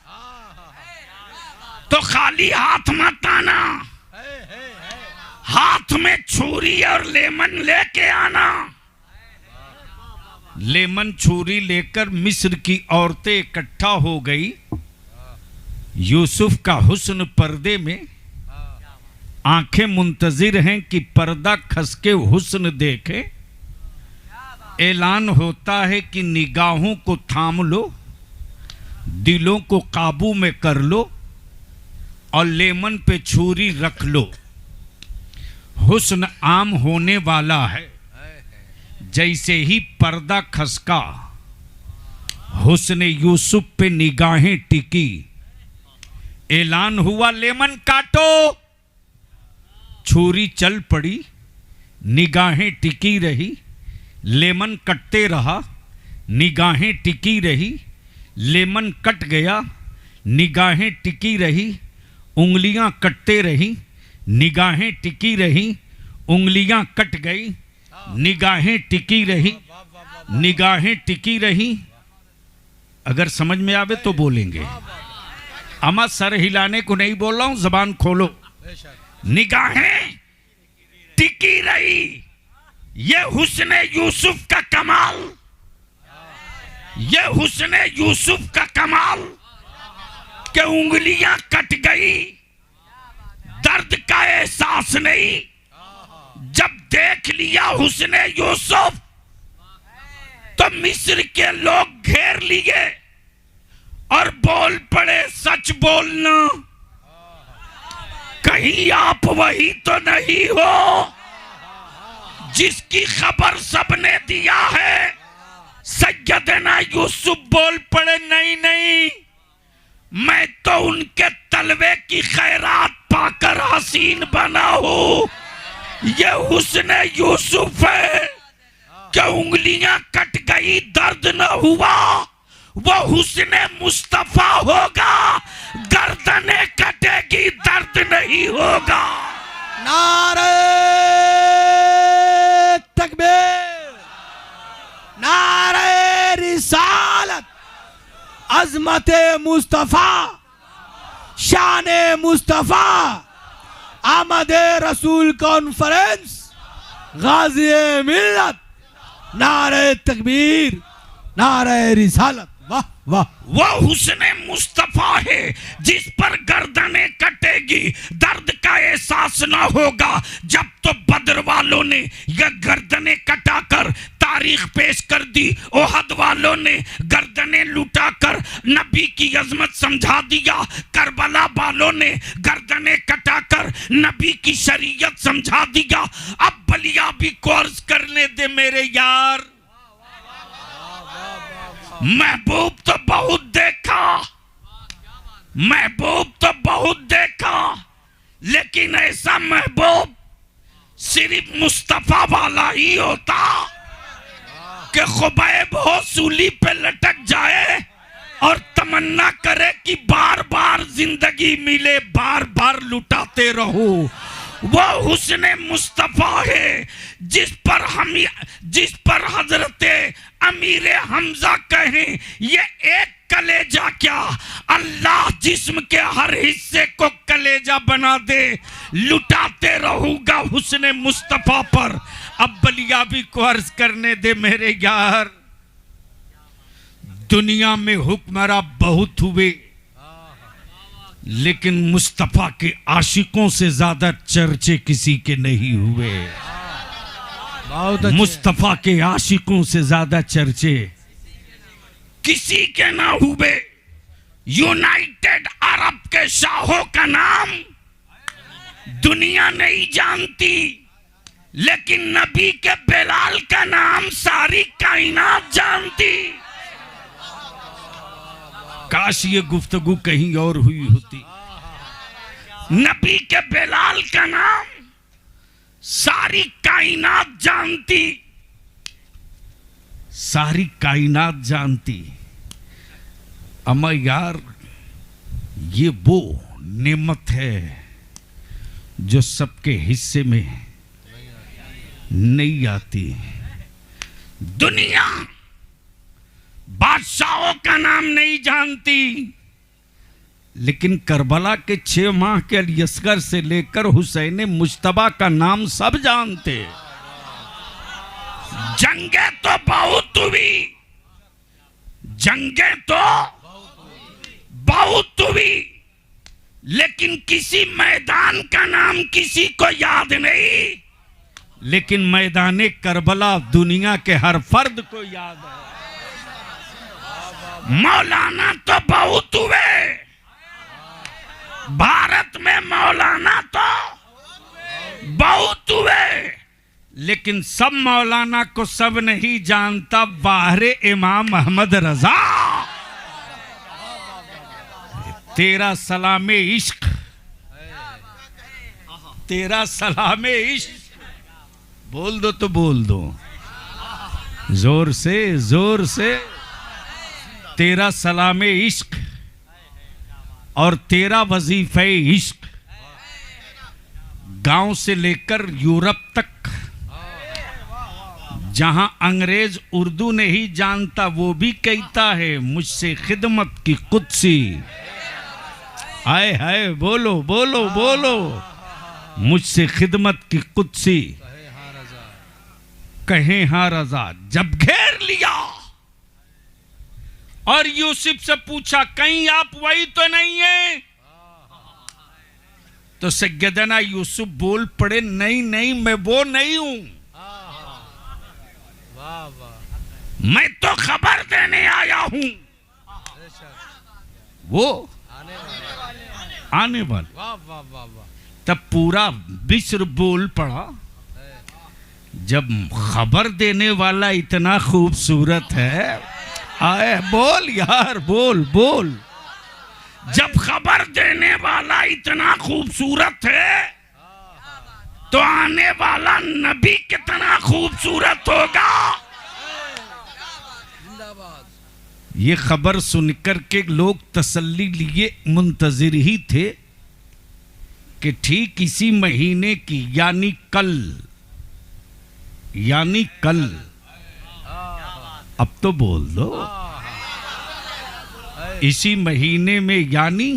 तो खाली हाथ मत आना, हाथ में छुरी और लेमन लेके आना। लेमन छुरी लेकर मिस्र की औरतें इकट्ठा हो गई। यूसुफ का हुस्न पर्दे में, आंखें मुंतजिर हैं कि पर्दा खसके हुस्न देखे। ऐलान होता है कि निगाहों को थाम लो, दिलों को काबू में कर लो और लेमन पे छुरी रख लो। हुस्न आम होने वाला है। जैसे ही पर्दा खसका, हुस्न यूसुफ पे निगाहें टिकी। ऐलान हुआ लेमन काटो, छुरी चल पड़ी, निगाहें टिकी रही। लेमन कटते रहा, निगाहें टिकी रही। लेमन कट गया, निगाहें टिकी रही। उंगलियां कटते रही, निगाहें टिकी रही। उंगलियां कट गई, निगाहें टिकी रही, निगाहें टिकी रही। अगर समझ में आवे तो बोलेंगे, अमा सर हिलाने को नहीं बोल रहा हूं, जबान खोलो। निगाहें टिकी रही। ये हुस्न यूसुफ का कमाल, ये हुस्न यूसुफ का कमाल कि उंगलियां कट गई, दर्द का एहसास नहीं। जब देख लिया हुस्न यूसुफ तो मिस्र के लोग घेर लिए और बोल पड़े सच बोलना, कहीं आप वही तो नहीं हो जिसकी खबर सबने दिया है। सैयदना यूसुफ बोल पड़े नहीं नहीं, मैं तो उनके तलवे की खैरात पाकर हसीन बना हूं। ये हुस्न यूसुफ है कि उंगलियां कट गई, दर्द न हुआ। वो हुस्न मुस्तफा होगा, गर्दनें कटेगी, दर्द नहीं होगा। नारे तकबीर, नारे रिसालत, अजमत मुस्तफा, शान मुस्तफा, आमद रसूल कॉन्फ्रेंस, गाजी मिल्लत, नारे तकबीर, नारे रिसालत। वाह वाह। वह हुस्न मुस्तफा है जिस पर गर्दनें कटेगी, दर्द का एहसास ना होगा। जब तो बदर वालों ने यह गर्दनें कटाकर तारीख पेश कर दी, ओहद वालों ने गर्दनें लुटाकर नबी की अजमत समझा दिया, करबला वालों ने गर्दनें कटाकर नबी की शरीयत समझा दिया। अब बलिया भी कोर्स करने दे मेरे यार। महबूब तो बहुत देखा, महबूब तो बहुत देखा, लेकिन ऐसा महबूब सिर्फ मुस्तफा वाला ही होता कि खुबैब हो सूली पे लटक जाए और तमन्ना करे कि बार बार जिंदगी मिले, बार बार लुटाते रहो। वो हुस्न मुस्तफा है जिस पर हजरत अमीर हमजा कहें, ये एक कलेजा क्या, अल्लाह जिस्म के हर हिस्से को कलेजा बना दे। लुटाते रहूंगा हुस्न मुस्तफा पर। अब बलिया भी को अर्ज करने दे मेरे यार। दुनिया में हुक्मरां बहुत हुए, लेकिन मुस्तफा के आशिकों से ज्यादा चर्चे किसी के नहीं हुए। मुस्तफा के आशिकों से ज्यादा चर्चे किसी के ना हुए। यूनाइटेड अरब के शाहों का नाम दुनिया नहीं जानती, लेकिन नबी के बिलाल का नाम सारी कायनात जानती। काश ये गुफ्तगू कहीं और हुई होती। नबी के बिलाल का नाम सारी कायनात जानती, सारी कायनात जानती। अम्मा यार, ये वो नेमत है जो सबके हिस्से में नहीं आती। दुनिया बादशाहों का नाम नहीं जानती, लेकिन करबला के 6 माह के अलियसगर से लेकर हुसैन मुज्तबा का नाम सब जानते। जंगे तो बहुत हुई, जंगे तो बहुत हुई, लेकिन किसी मैदान का नाम किसी को याद नहीं। लेकिन मैदाने करबला दुनिया के हर फर्द को याद है। मौलाना तो बहुत हुए, भारत में मौलाना तो बहुत हुए, लेकिन सब मौलाना को सब नहीं जानता। बाहर इमाम अहमद रजा, तेरा सलामे इश्क, तेरा सलामे इश्क, बोल दो तो बोल दो जोर से, जोर से। तेरा सलामे इश्क और तेरा वजीफे इश्क गांव से लेकर यूरोप तक, जहां अंग्रेज उर्दू नहीं जानता वो भी कहता है मुझसे खिदमत की कुदसी। आए हाय, बोलो बोलो बोलो, मुझसे खिदमत की कुदसी। कहे हाँ रजा। जब घेर लिया और यूसुफ से पूछा कहीं आप वही तो नहीं है, तो सैयदना यूसुफ बोल पड़े नहीं नहीं, मैं वो नहीं हूं। वाह वाह, मैं तो खबर देने आया हूं। वो आने वाला। वाह वाह वाह वाह। तब पूरा विश्व बोल पड़ा। जब खबर देने वाला इतना खूबसूरत है, आए बोल यार, बोल बोल। जब खबर देने वाला इतना खूबसूरत है, तो आने वाला नबी कितना खूबसूरत होगा। जिंदाबाद। ये खबर सुनकर के लोग तसल्ली लिए मुंतजिर ही थे कि ठीक इसी महीने की, यानी कल, यानी कल। अब तो बोल दो, इसी महीने में यानी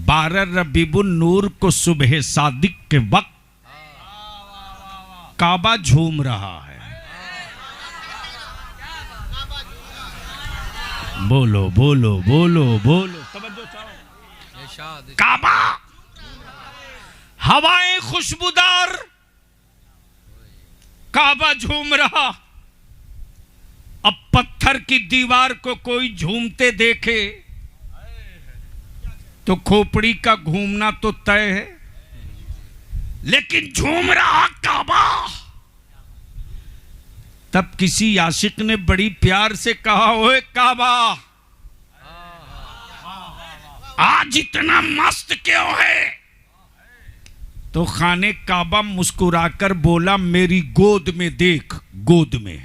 12 रबीउन नूर को सुबह सादिक के वक्त काबा झूम रहा है। बोलो बोलो बोलो बोलो, इरशाद। काबा, हवाएं खुशबूदार, काबा झूम रहा। अब पत्थर की दीवार को कोई झूमते देखे तो खोपड़ी का घूमना तो तय है, लेकिन झूम रहा काबा। तब किसी आशिक ने बड़ी प्यार से कहा, ओए काबा, आज इतना मस्त क्यों है? तो खाने काबा मुस्कुराकर बोला, मेरी गोद में देख, गोद में।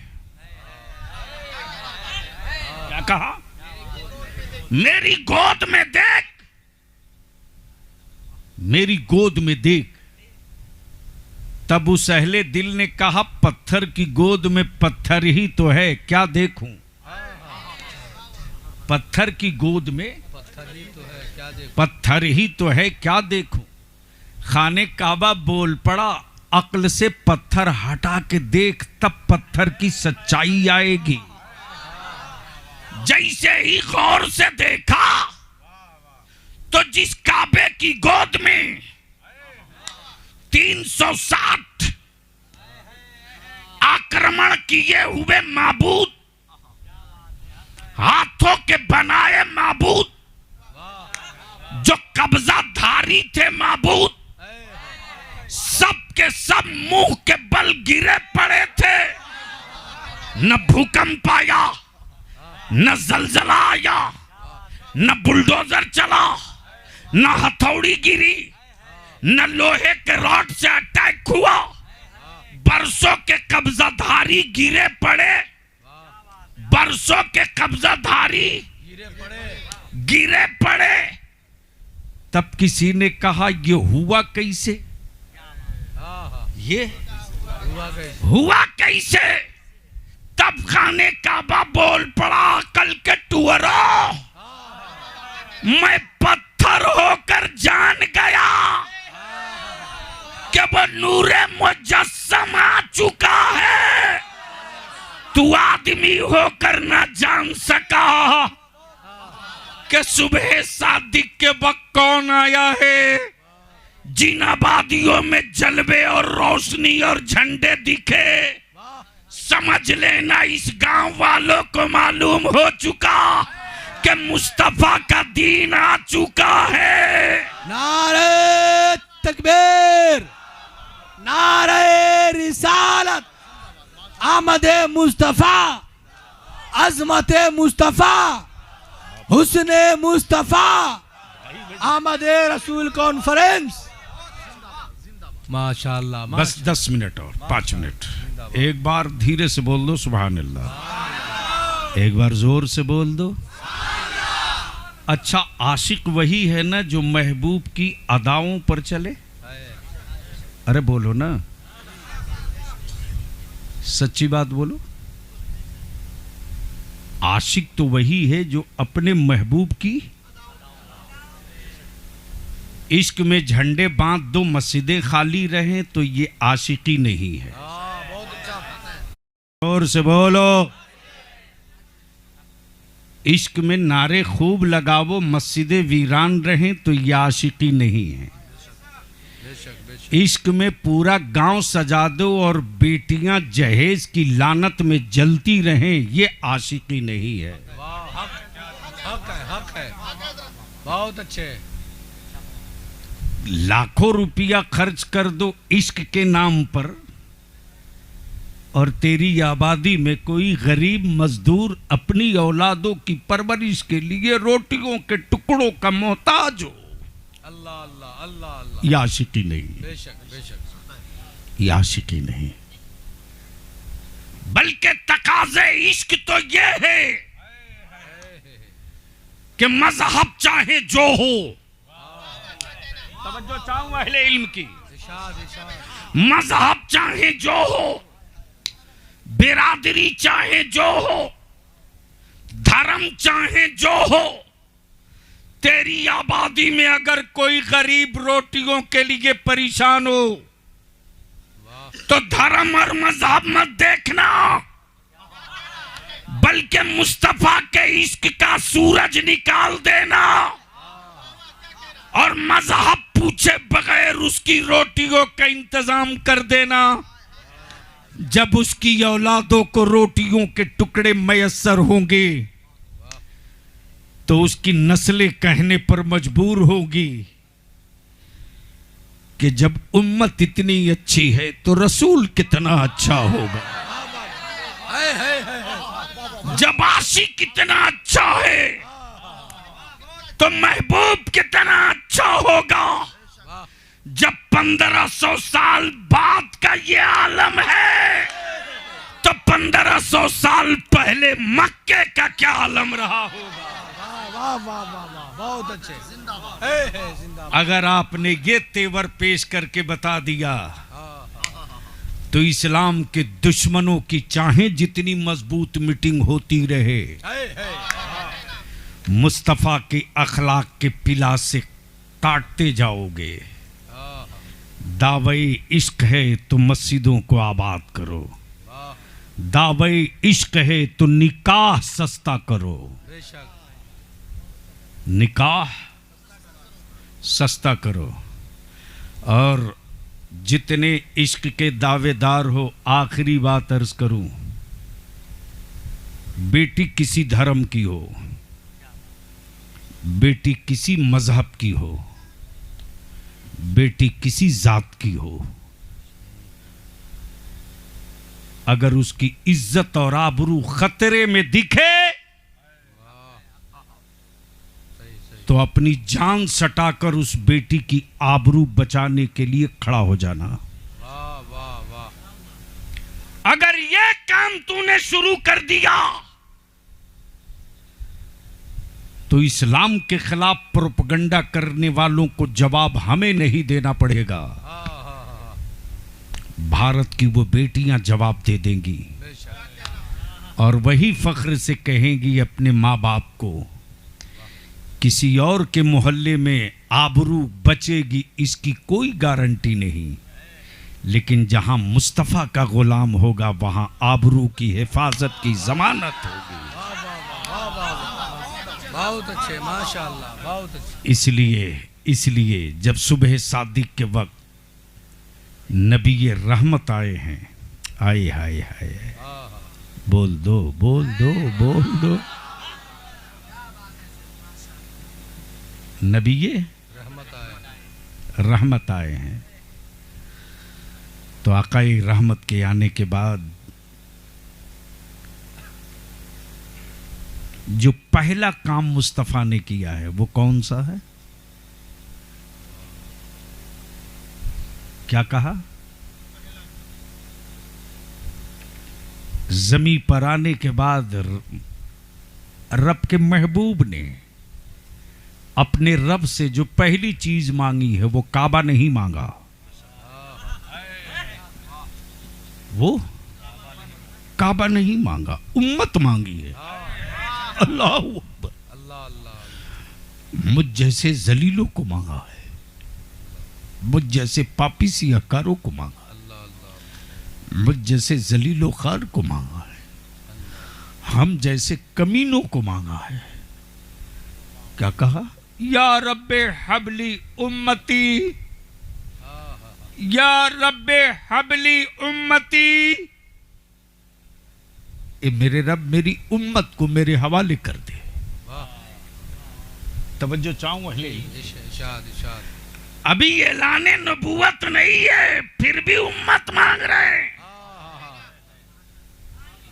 क्या कहा? मेरी गोद में देख, मेरी गोद में देख। तब उस अहले दिल ने कहा, पत्थर की गोद में पत्थर ही तो है, क्या देखूं? पत्थर की गोद में पत्थर ही तो है, क्या देखूं? पत्थर ही तो है, क्या देखूं? खाने काबा बोल पड़ा, अक्ल से पत्थर हटा के देख, तब पत्थर की सच्चाई आएगी। जैसे ही गौर से देखा तो जिस काबे की गोद में 360 आक्रमण किए हुए माबूद, हाथों के बनाए माबूद, जो कब्जाधारी थे माबूद, सब के सब मुंह के बल गिरे पड़े थे। न भूकंप आया, न जलजला आया, न बुलडोजर चला, न हथौड़ी गिरी, न लोहे के रॉड से अटैक हुआ। बरसों के कब्जाधारी गिरे पड़े, बरसों के कब्जाधारी गिरे पड़े। तब किसी ने कहा ये हुआ कैसे? ये हुआ कैसे? तब खाने काबा बोल पड़ा, कल के टुअरों, मैं पत्थर होकर जान गया कि वो नूरे मुजस्सम आ चुका है। तू आदमी होकर न जान सका कि सुबह सादिक के वक्त कौन आया है। जिन आबादियों में जलवे और रोशनी और झंडे दिखे, समझ लेना इस गांव वालों को मालूम हो चुका कि मुस्तफा का दीन आ चुका है। नारे तकबीर, नारे रिसालत, आमदे मुस्तफा, अजमते मुस्तफा, हुस्ने मुस्तफा, आमदे रसूल कॉन्फ्रेंस। माशाअल्लाह। बस 10 मिनट और 5 मिनट। एक बार धीरे से बोल दो सुभान अल्लाह, एक बार जोर से बोल दो। अच्छा, आशिक वही है ना जो महबूब की अदाओं पर चले? अरे बोलो ना, सच्ची बात बोलो। आशिक तो वही है जो अपने महबूब की इश्क में झंडे बांध दो, मस्जिदें खाली रहें, तो ये आशिकी नहीं है। और से बोलो। इश्क में नारे खूब लगावो, मस्जिदें वीरान रहें, तो ये आशिकी नहीं है। इश्क में पूरा गांव सजा दो और बेटियां जहेज की लानत में जलती रहें, ये आशिकी नहीं है। हक है, बहुत अच्छे। लाखों रुपया खर्च कर दो इश्क के नाम पर, और तेरी आबादी में कोई गरीब मजदूर अपनी औलादों की परवरिश के लिए रोटियों के टुकड़ों का मोहताज हो। अल्लाह अल्लाह अल्लाह अल्लाह। ये आशिकी नहीं, बेशक बेशक, ये आशिकी नहीं, बल्कि तकाज़े इश्क तो ये है कि मजहब चाहे जो हो, तवज्जो चाहूं अहले इल्म की, मजहब चाहे जो हो, बिरादरी चाहे जो हो, धर्म चाहे जो हो, तेरी आबादी में अगर कोई गरीब रोटियों के लिए परेशान हो तो धर्म और मजहब मत देखना, बल्कि मुस्तफा के इश्क का सूरज निकाल देना और मजहब पूछे बगैर उसकी रोटियों का इंतजाम कर देना। जब उसकी औलादों को रोटियों के टुकड़े मयस्सर होंगे तो उसकी नस्लें कहने पर मजबूर होगी कि जब उम्मत इतनी अच्छी है तो रसूल कितना अच्छा होगा, जब आशिक कितना अच्छा है तो महबूब कितना अच्छा होगा। जब 1500 साल बाद का ये आलम है तो 1500 साल पहले मक्के का क्या आलम रहा होगा। वाह वाह वाह वाह, बहुत अच्छे। जिंदाबाद। अगर आपने ये तेवर पेश करके बता दिया तो इस्लाम के दुश्मनों की चाहे जितनी मजबूत मीटिंग होती रहे, मुस्तफा के अखलाक के पिला से काटते जाओगे। दावे इश्क है तो मस्जिदों को आबाद करो, दावे इश्क है तो निकाह सस्ता करो, निकाह सस्ता करो। और जितने इश्क के दावेदार हो, आखिरी बात अर्ज करूं, बेटी किसी धर्म की हो, बेटी किसी मजहब की हो, बेटी किसी जात की हो, अगर उसकी इज्जत और आबरू खतरे में दिखे तो अपनी जान सटाकर उस बेटी की आबरू बचाने के लिए खड़ा हो जाना। वाह वाह वाह। अगर यह काम तूने शुरू कर दिया तो इस्लाम के खिलाफ प्रोपगंडा करने वालों को जवाब हमें नहीं देना पड़ेगा, भारत की वो बेटियां जवाब दे देंगी और वही फख्र से कहेंगी अपने माँ बाप को, किसी और के मोहल्ले में आबरू बचेगी इसकी कोई गारंटी नहीं, लेकिन जहां मुस्तफ़ा का गुलाम होगा वहां आबरू की हिफाजत की जमानत होगी। बहुत अच्छे, माशाअल्लाह, बहुत अच्छे। इसलिए जब सुबह सादिक के वक्त नबी रहमत आए हैं, आए हाय हाय, बोल दो बोल दो बोल दो, नबी रहमत आए हैं, तो आकाई रहमत के आने के बाद जो पहला काम मुस्तफ़ा ने किया है वो कौन सा है? क्या कहा? जमी पर आने के बाद रब के महबूब ने अपने रब से जो पहली चीज मांगी है वो काबा नहीं मांगा, वो काबा नहीं मांगा, उम्मत मांगी है। अल्लाह अकबर, अल्लाह अल्लाह। मुझ जैसे जलीलों को मांगा है, मुझ जैसे पापी सियाकारों को मांगा, अल्लाह अल्लाह। मुझ जैसे जलीलो खार को मांगा है, हम जैसे कमीनों को मांगा है। क्या कहा? या रब्बे हबली उम्मती, या रब्बे हबली उम्मती, ए मेरे रब मेरी उम्मत को मेरे हवाले कर दे। तवज्जो चाहूं इरशाद इरशाद। अभी ऐलाने नबूवत नहीं है फिर भी उम्मत मांग रहे हैं।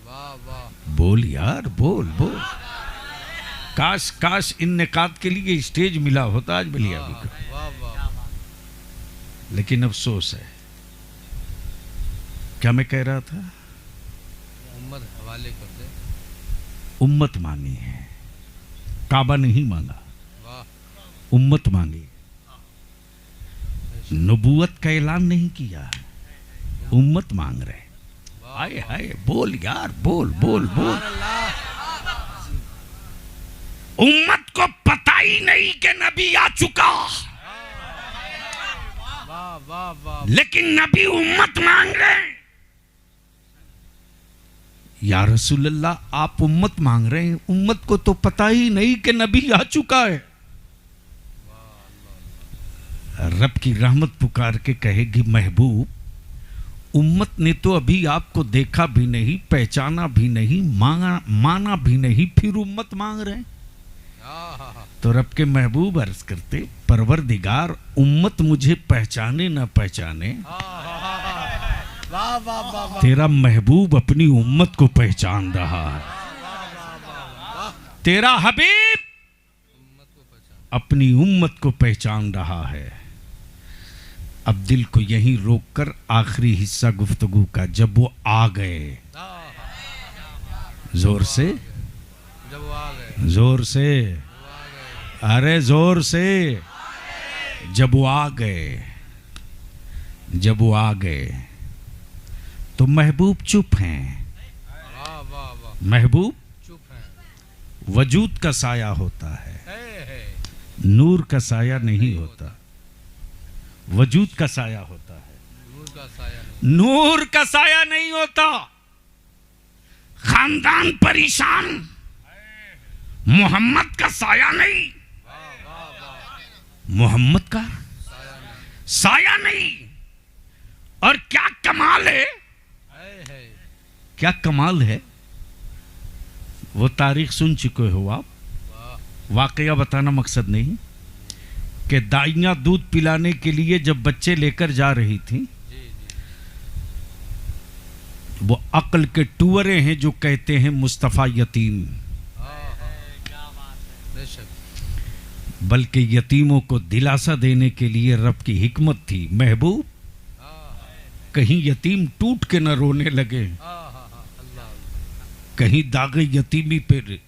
वाह वाह। बोल यार, बोल बोल। काश काश इन निकात के लिए स्टेज मिला होता आज बलिया भी को। वाह वाह। लेकिन अफसोस है। क्या मैं कह रहा था? उम्मत हवाले कर दे। उम्मत मांगी है, काबा नहीं मांगा, वाह। उम्मत मांगी। नबूवत का ऐलान नहीं किया, उम्मत मांग रहे। हाय हाय, बोल यार, बोल बोल बोल। उम्मत को पता ही नहीं कि नबी आ चुका, वाह वाह वाह। लेकिन नबी उम्मत मांग रहे। या रसूल अल्लाह, आप उम्मत मांग रहे हैं, उम्मत को तो पता ही नहीं कि नबी आ चुका है। रब की रहमत पुकार के कहेगी, महबूब उम्मत ने तो अभी आपको देखा भी नहीं, पहचाना भी नहीं, माना भी नहीं, फिर उम्मत मांग रहे हैं। तो रब के महबूब अर्ज करते, परवरदिगार उम्मत मुझे पहचाने ना पहचाने, वाह वाह वाह। तेरा महबूब अपनी उम्मत को पहचान रहा है। तेरा हबीब अपनी उम्मत को पहचान रहा है। अब दिल को यहीं रोककर आखिरी हिस्सा गुफ्तगू का, जब वो आ गए, जोर से, जब वो आ गए, जोर से, अरे जोर से, जब वो आ गए, जब वो आ गए तो महबूब चुप हैं। वाह वाह वाह। महबूब चुप हैं। वजूद का साया होता है, है। नूर का साया नहीं होता। वजूद का साया होता है, नूर का साया नहीं। नूर का साया नहीं होता। खानदान परेशान, मोहम्मद का साया नहीं, मोहम्मद का साया नहीं। और क्या कमाल है, क्या कमाल है, वो तारीख सुन चुके हो आप, वाकया बताना मकसद नहीं। कि दाइयां दूध पिलाने के लिए जब बच्चे लेकर जा रही थी, वो अक्ल के टुअरे हैं जो कहते हैं मुस्तफ़ा यतीम, बल्कि यतीमों को दिलासा देने के लिए रब की हिकमत थी। महबूब, कहीं यतीम टूट के न रोने लगे, कहीं दागे यतीमी पे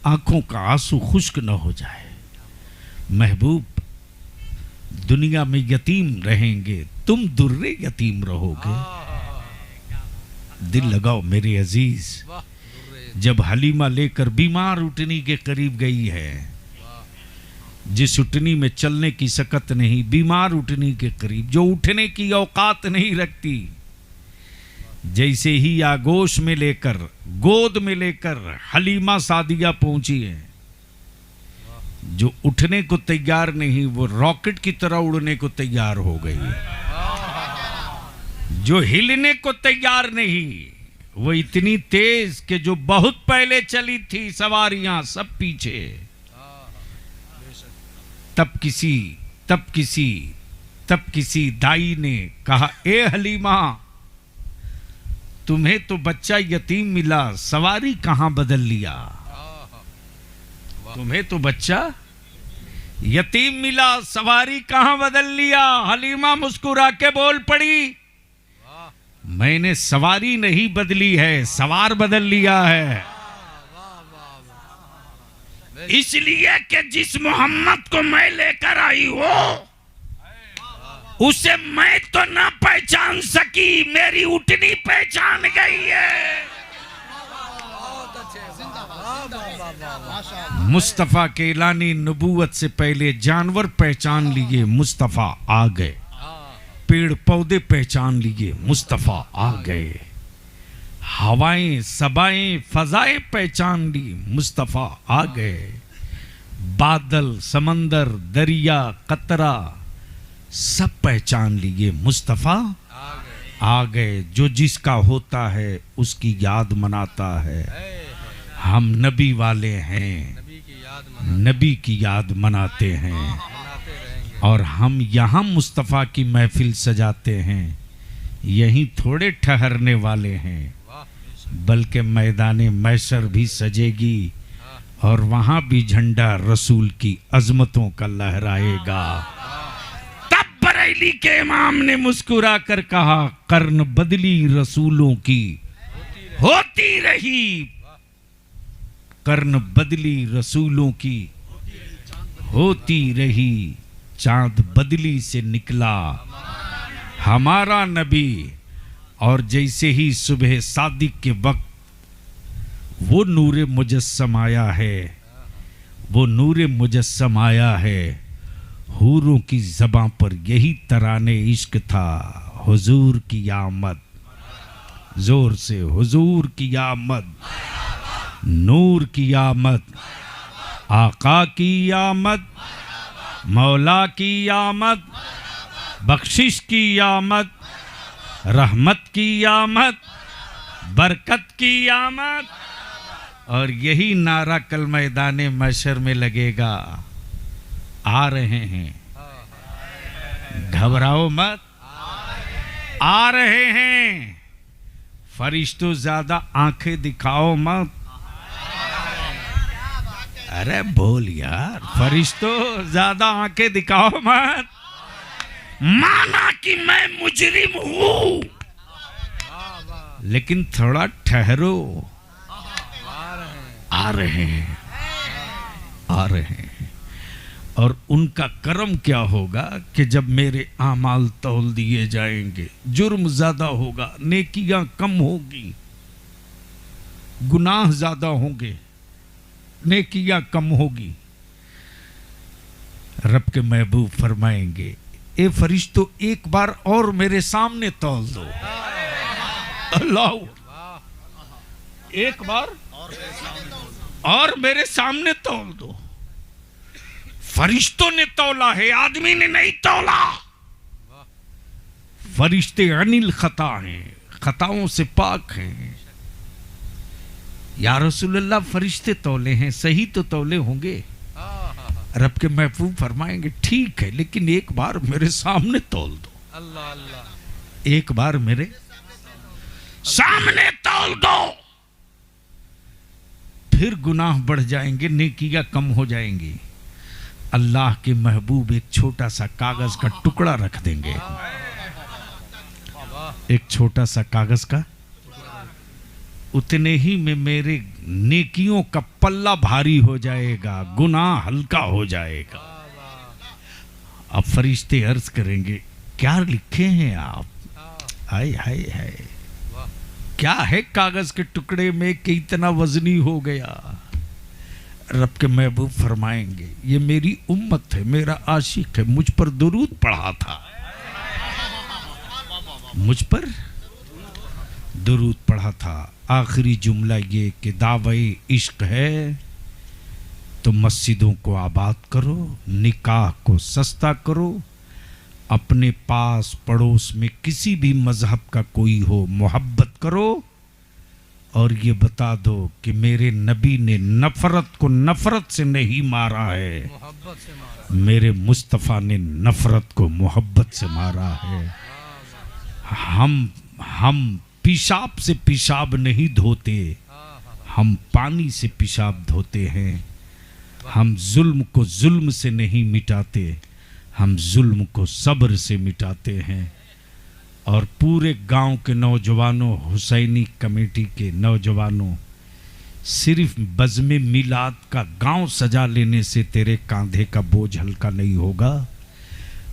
आंखों का आंसू खुश्क न हो जाए। महबूब, दुनिया में यतीम रहेंगे, तुम दुर्रे यतीम रहोगे। दिल लगाओ मेरे अजीज, जब हलीमा लेकर बीमार उठनी के करीब गई है, जिस उठनी में चलने की सकत नहीं, बीमार उठनी के करीब, जो उठने की औकात नहीं रखती, जैसे ही आगोश में लेकर, गोद में लेकर हलीमा सादिया पहुंची है, जो उठने को तैयार नहीं वो रॉकेट की तरह उड़ने को तैयार हो गई है। जो हिलने को तैयार नहीं वो इतनी तेज कि जो बहुत पहले चली थी सवारियां सब पीछे। तब किसी दाई ने कहा, ए हलीमा, तुम्हें तो बच्चा यतीम मिला, सवारी कहां बदल लिया? तुम्हें तो बच्चा यतीम मिला, सवारी कहां बदल लिया? हलीमा मुस्कुरा के बोल पड़ी, मैंने सवारी नहीं बदली है, सवार बदल लिया है। इसलिए कि जिस मोहम्मद को मैं लेकर आई हूं उसे मैं तो ना पहचान सकी, मेरी उठनी पहचान गई है। मुस्तफा के ऐलानी नबूवत से पहले जानवर पहचान लिए, मुस्तफा आ गए। पेड़ पौधे पहचान लिए, मुस्तफा आ गए। हवाएं, सबाएं, फजाएं पहचान ली, मुस्तफा आ गए। बादल, समंदर, दरिया, कतरा सब पहचान लिए, मुस्तफा आ गए। जो जिसका होता है उसकी याद मनाता है। हम नबी वाले हैं, नबी की याद मनाते हैं, और हम यहाँ मुस्तफ़ा की महफिल सजाते हैं। यहीं थोड़े ठहरने वाले हैं, बल्कि मैदान मैशर भी सजेगी और वहाँ भी झंडा रसूल की अजमतों का लहराएगा। तब बरेली के इमाम ने मुस्कुरा कर कहा, कर्न बदली रसूलों की होती रही, कर्न बदली रसूलों की होती रही, चांद बदली से निकला हमारा नबी। और जैसे ही सुबह सादिक के वक्त वो नूरे मुजस्सम आया है, वो नूरे मुजस्सम आया है, हूरों की ज़बां पर यही तराने इश्क था, हुजूर की आमद। जोर से, हुजूर की आमद, नूर की आमद, आका की आमद, मौला की आमद, बख्शिश की आमद, रहमत की आमद, बरकत की आमद। और यही नारा कल मैदान महशर में लगेगा, आ रहे हैं, घबराओ मत, आ रहे हैं। फरिश्तों ज्यादा आंखें दिखाओ मत। अरे बोल यार, फरिश्तों ज्यादा आंखें दिखाओ मत। माना कि मैं मुजरिम हूं, लेकिन थोड़ा ठहरो, आ रहे हैं, आ रहे हैं। और उनका करम क्या होगा कि जब मेरे आमाल तौल दिए जाएंगे, जुर्म ज्यादा होगा, नेकियां कम होगी, गुनाह ज्यादा होंगे, नेकियां कम होगी। रब के महबूब फरमाएंगे, ए फरिश्तों एक बार और मेरे सामने तौल दो। अल्लाह, एक बार और मेरे सामने तौल दो। फरिश्तों ने तौला है, आदमी ने नहीं तौला। फरिश्ते अनिल खता हैं, खताओं से पाक हैं। या रसूलल्लाह, फरिश्ते तौले हैं, सही तो तौले होंगे। रब के महबूब फरमाएंगे ठीक है, लेकिन एक बार मेरे सामने तौल दो, अल्लाह अल्लाह, एक बार मेरे सामने तौल दो। फिर गुनाह बढ़ जाएंगे, नेकियां कम हो जाएंगी। अल्लाह के महबूब एक छोटा सा कागज का टुकड़ा रख देंगे, एक छोटा सा कागज का, उतने ही में मेरे नेकियों का पल्ला भारी हो जाएगा, गुनाह हल्का हो जाएगा। अब फरिश्ते अर्ज करेंगे क्या लिखे हैं आप? हाय हाय हाय, क्या है कागज के टुकड़े में कि इतना वजनी हो गया? रब के महबूब फरमाएंगे ये मेरी उम्मत है, मेरा आशिक है, मुझ पर दुरूद पढ़ा था, मुझ पर दुरूद पढ़ा था। आखिरी जुमला ये कि दावे इश्क है तो मस्जिदों को आबाद करो, निकाह को सस्ता करो, अपने पास पड़ोस में किसी भी मजहब का कोई हो मोहब्बत करो, और ये बता दो कि मेरे नबी ने नफरत को नफरत से नहीं मारा है, मोहब्बत से मारा, मेरे मुस्तफ़ा ने नफरत को मोहब्बत से मारा है। हम पेशाब से पेशाब नहीं धोते, हम पानी से पेशाब धोते हैं। हम जुल्म को जुल्म से नहीं मिटाते, हम जुल्म को सब्र से मिटाते हैं। और पूरे गांव के नौजवानों, हुसैनी कमेटी के नौजवानों, सिर्फ बज़्म मिलाद का गांव सजा लेने से तेरे कांधे का बोझ हल्का नहीं होगा,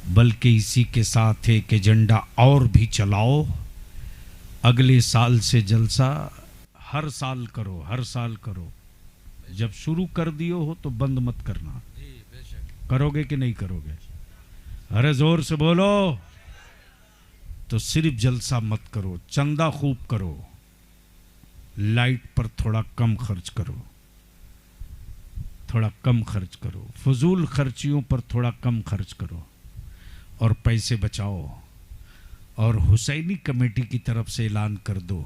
बल्कि इसी के साथ एक एजेंडा और भी चलाओ। अगले साल से जलसा हर साल करो, हर साल करो। जब शुरू कर दियो हो तो बंद मत करना। करोगे कि नहीं करोगे? अरे जोर से बोलो। तो सिर्फ जलसा मत करो, चंदा खूब करो, लाइट पर थोड़ा कम खर्च करो, थोड़ा कम खर्च करो, फजूल खर्चियों पर थोड़ा कम खर्च करो और पैसे बचाओ। और हुसैनी कमेटी की तरफ से ऐलान कर दो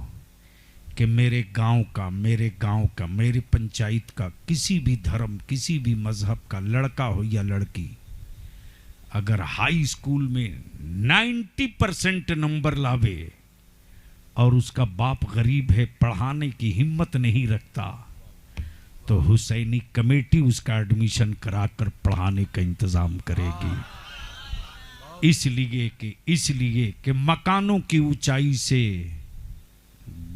कि मेरे गांव का, मेरी पंचायत का किसी भी धर्म, किसी भी मजहब का लड़का हो या लड़की अगर हाई स्कूल में 90% नंबर लावे और उसका बाप गरीब है, पढ़ाने की हिम्मत नहीं रखता, तो हुसैनी कमेटी उसका एडमिशन कराकर पढ़ाने का इंतजाम करेगी। इसलिए कि मकानों की ऊंचाई से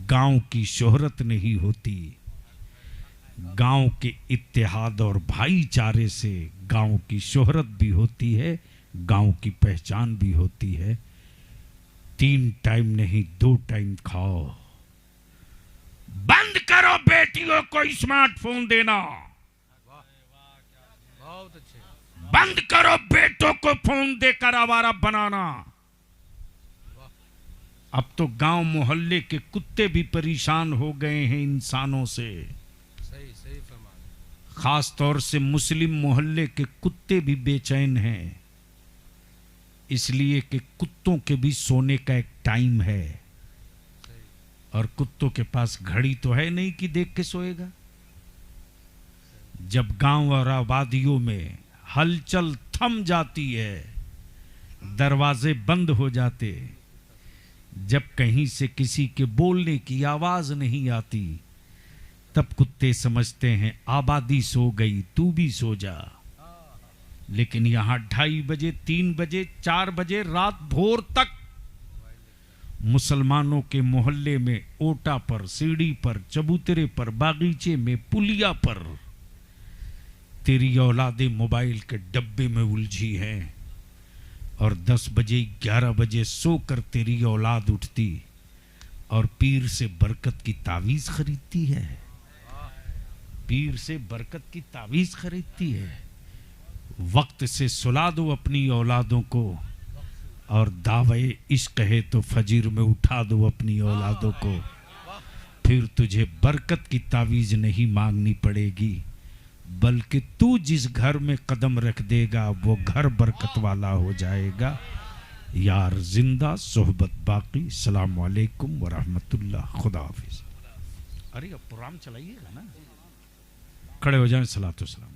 गांव की शोहरत नहीं होती, गांव के इत्तेहाद और भाईचारे से गांव की शोहरत भी होती है, गांव की पहचान भी होती है। 3 टाइम नहीं 2 टाइम खाओ। बंद करो बेटियों को स्मार्टफोन देना, बहुत अच्छे, बंद करो बेटों को फोन देकर आवारा बनाना। अब तो गांव मोहल्ले के कुत्ते भी परेशान हो गए हैं इंसानों से। सही सही फरमाया। खास तौर से मुस्लिम मोहल्ले के कुत्ते भी बेचैन हैं, इसलिए कि कुत्तों के भी सोने का एक टाइम है, और कुत्तों के पास घड़ी तो है नहीं कि देख के सोएगा। जब गांव और आबादियों में हलचल थम जाती है, दरवाजे बंद हो जाते, जब कहीं से किसी के बोलने की आवाज नहीं आती, तब कुत्ते समझते हैं आबादी सो गई, तू भी सो जा। लेकिन यहां 2:30 बजे, 3 बजे, 4 बजे रात भोर तक मुसलमानों के मोहल्ले में ओटा पर, सीढ़ी पर, चबूतरे पर, बागीचे में, पुलिया पर तेरी औलादे मोबाइल के डब्बे में उलझी हैं। और 10 बजे 11 बजे सोकर तेरी औलाद उठती और पीर से बरकत की तावीज़ खरीदती है, पीर से बरकत की तावीज़ खरीदती है। वक्त से सुला दो अपनी औलादों को, और दावे इश्क है तो फजीर में उठा दो अपनी औलादों को। फिर तुझे बरकत की तावीज़ नहीं मांगनी पड़ेगी, बल्कि तू जिस घर में कदम रख देगा वो घर बरकत वाला हो जाएगा। यार जिंदा सोहबत बाकी। सलाम वालेकुम व रहमतुल्लाह। खुदा हाफिज। अरे अब प्रोग्राम चलाइएगा ना, खड़े हो जाएं। सलातो सलाम।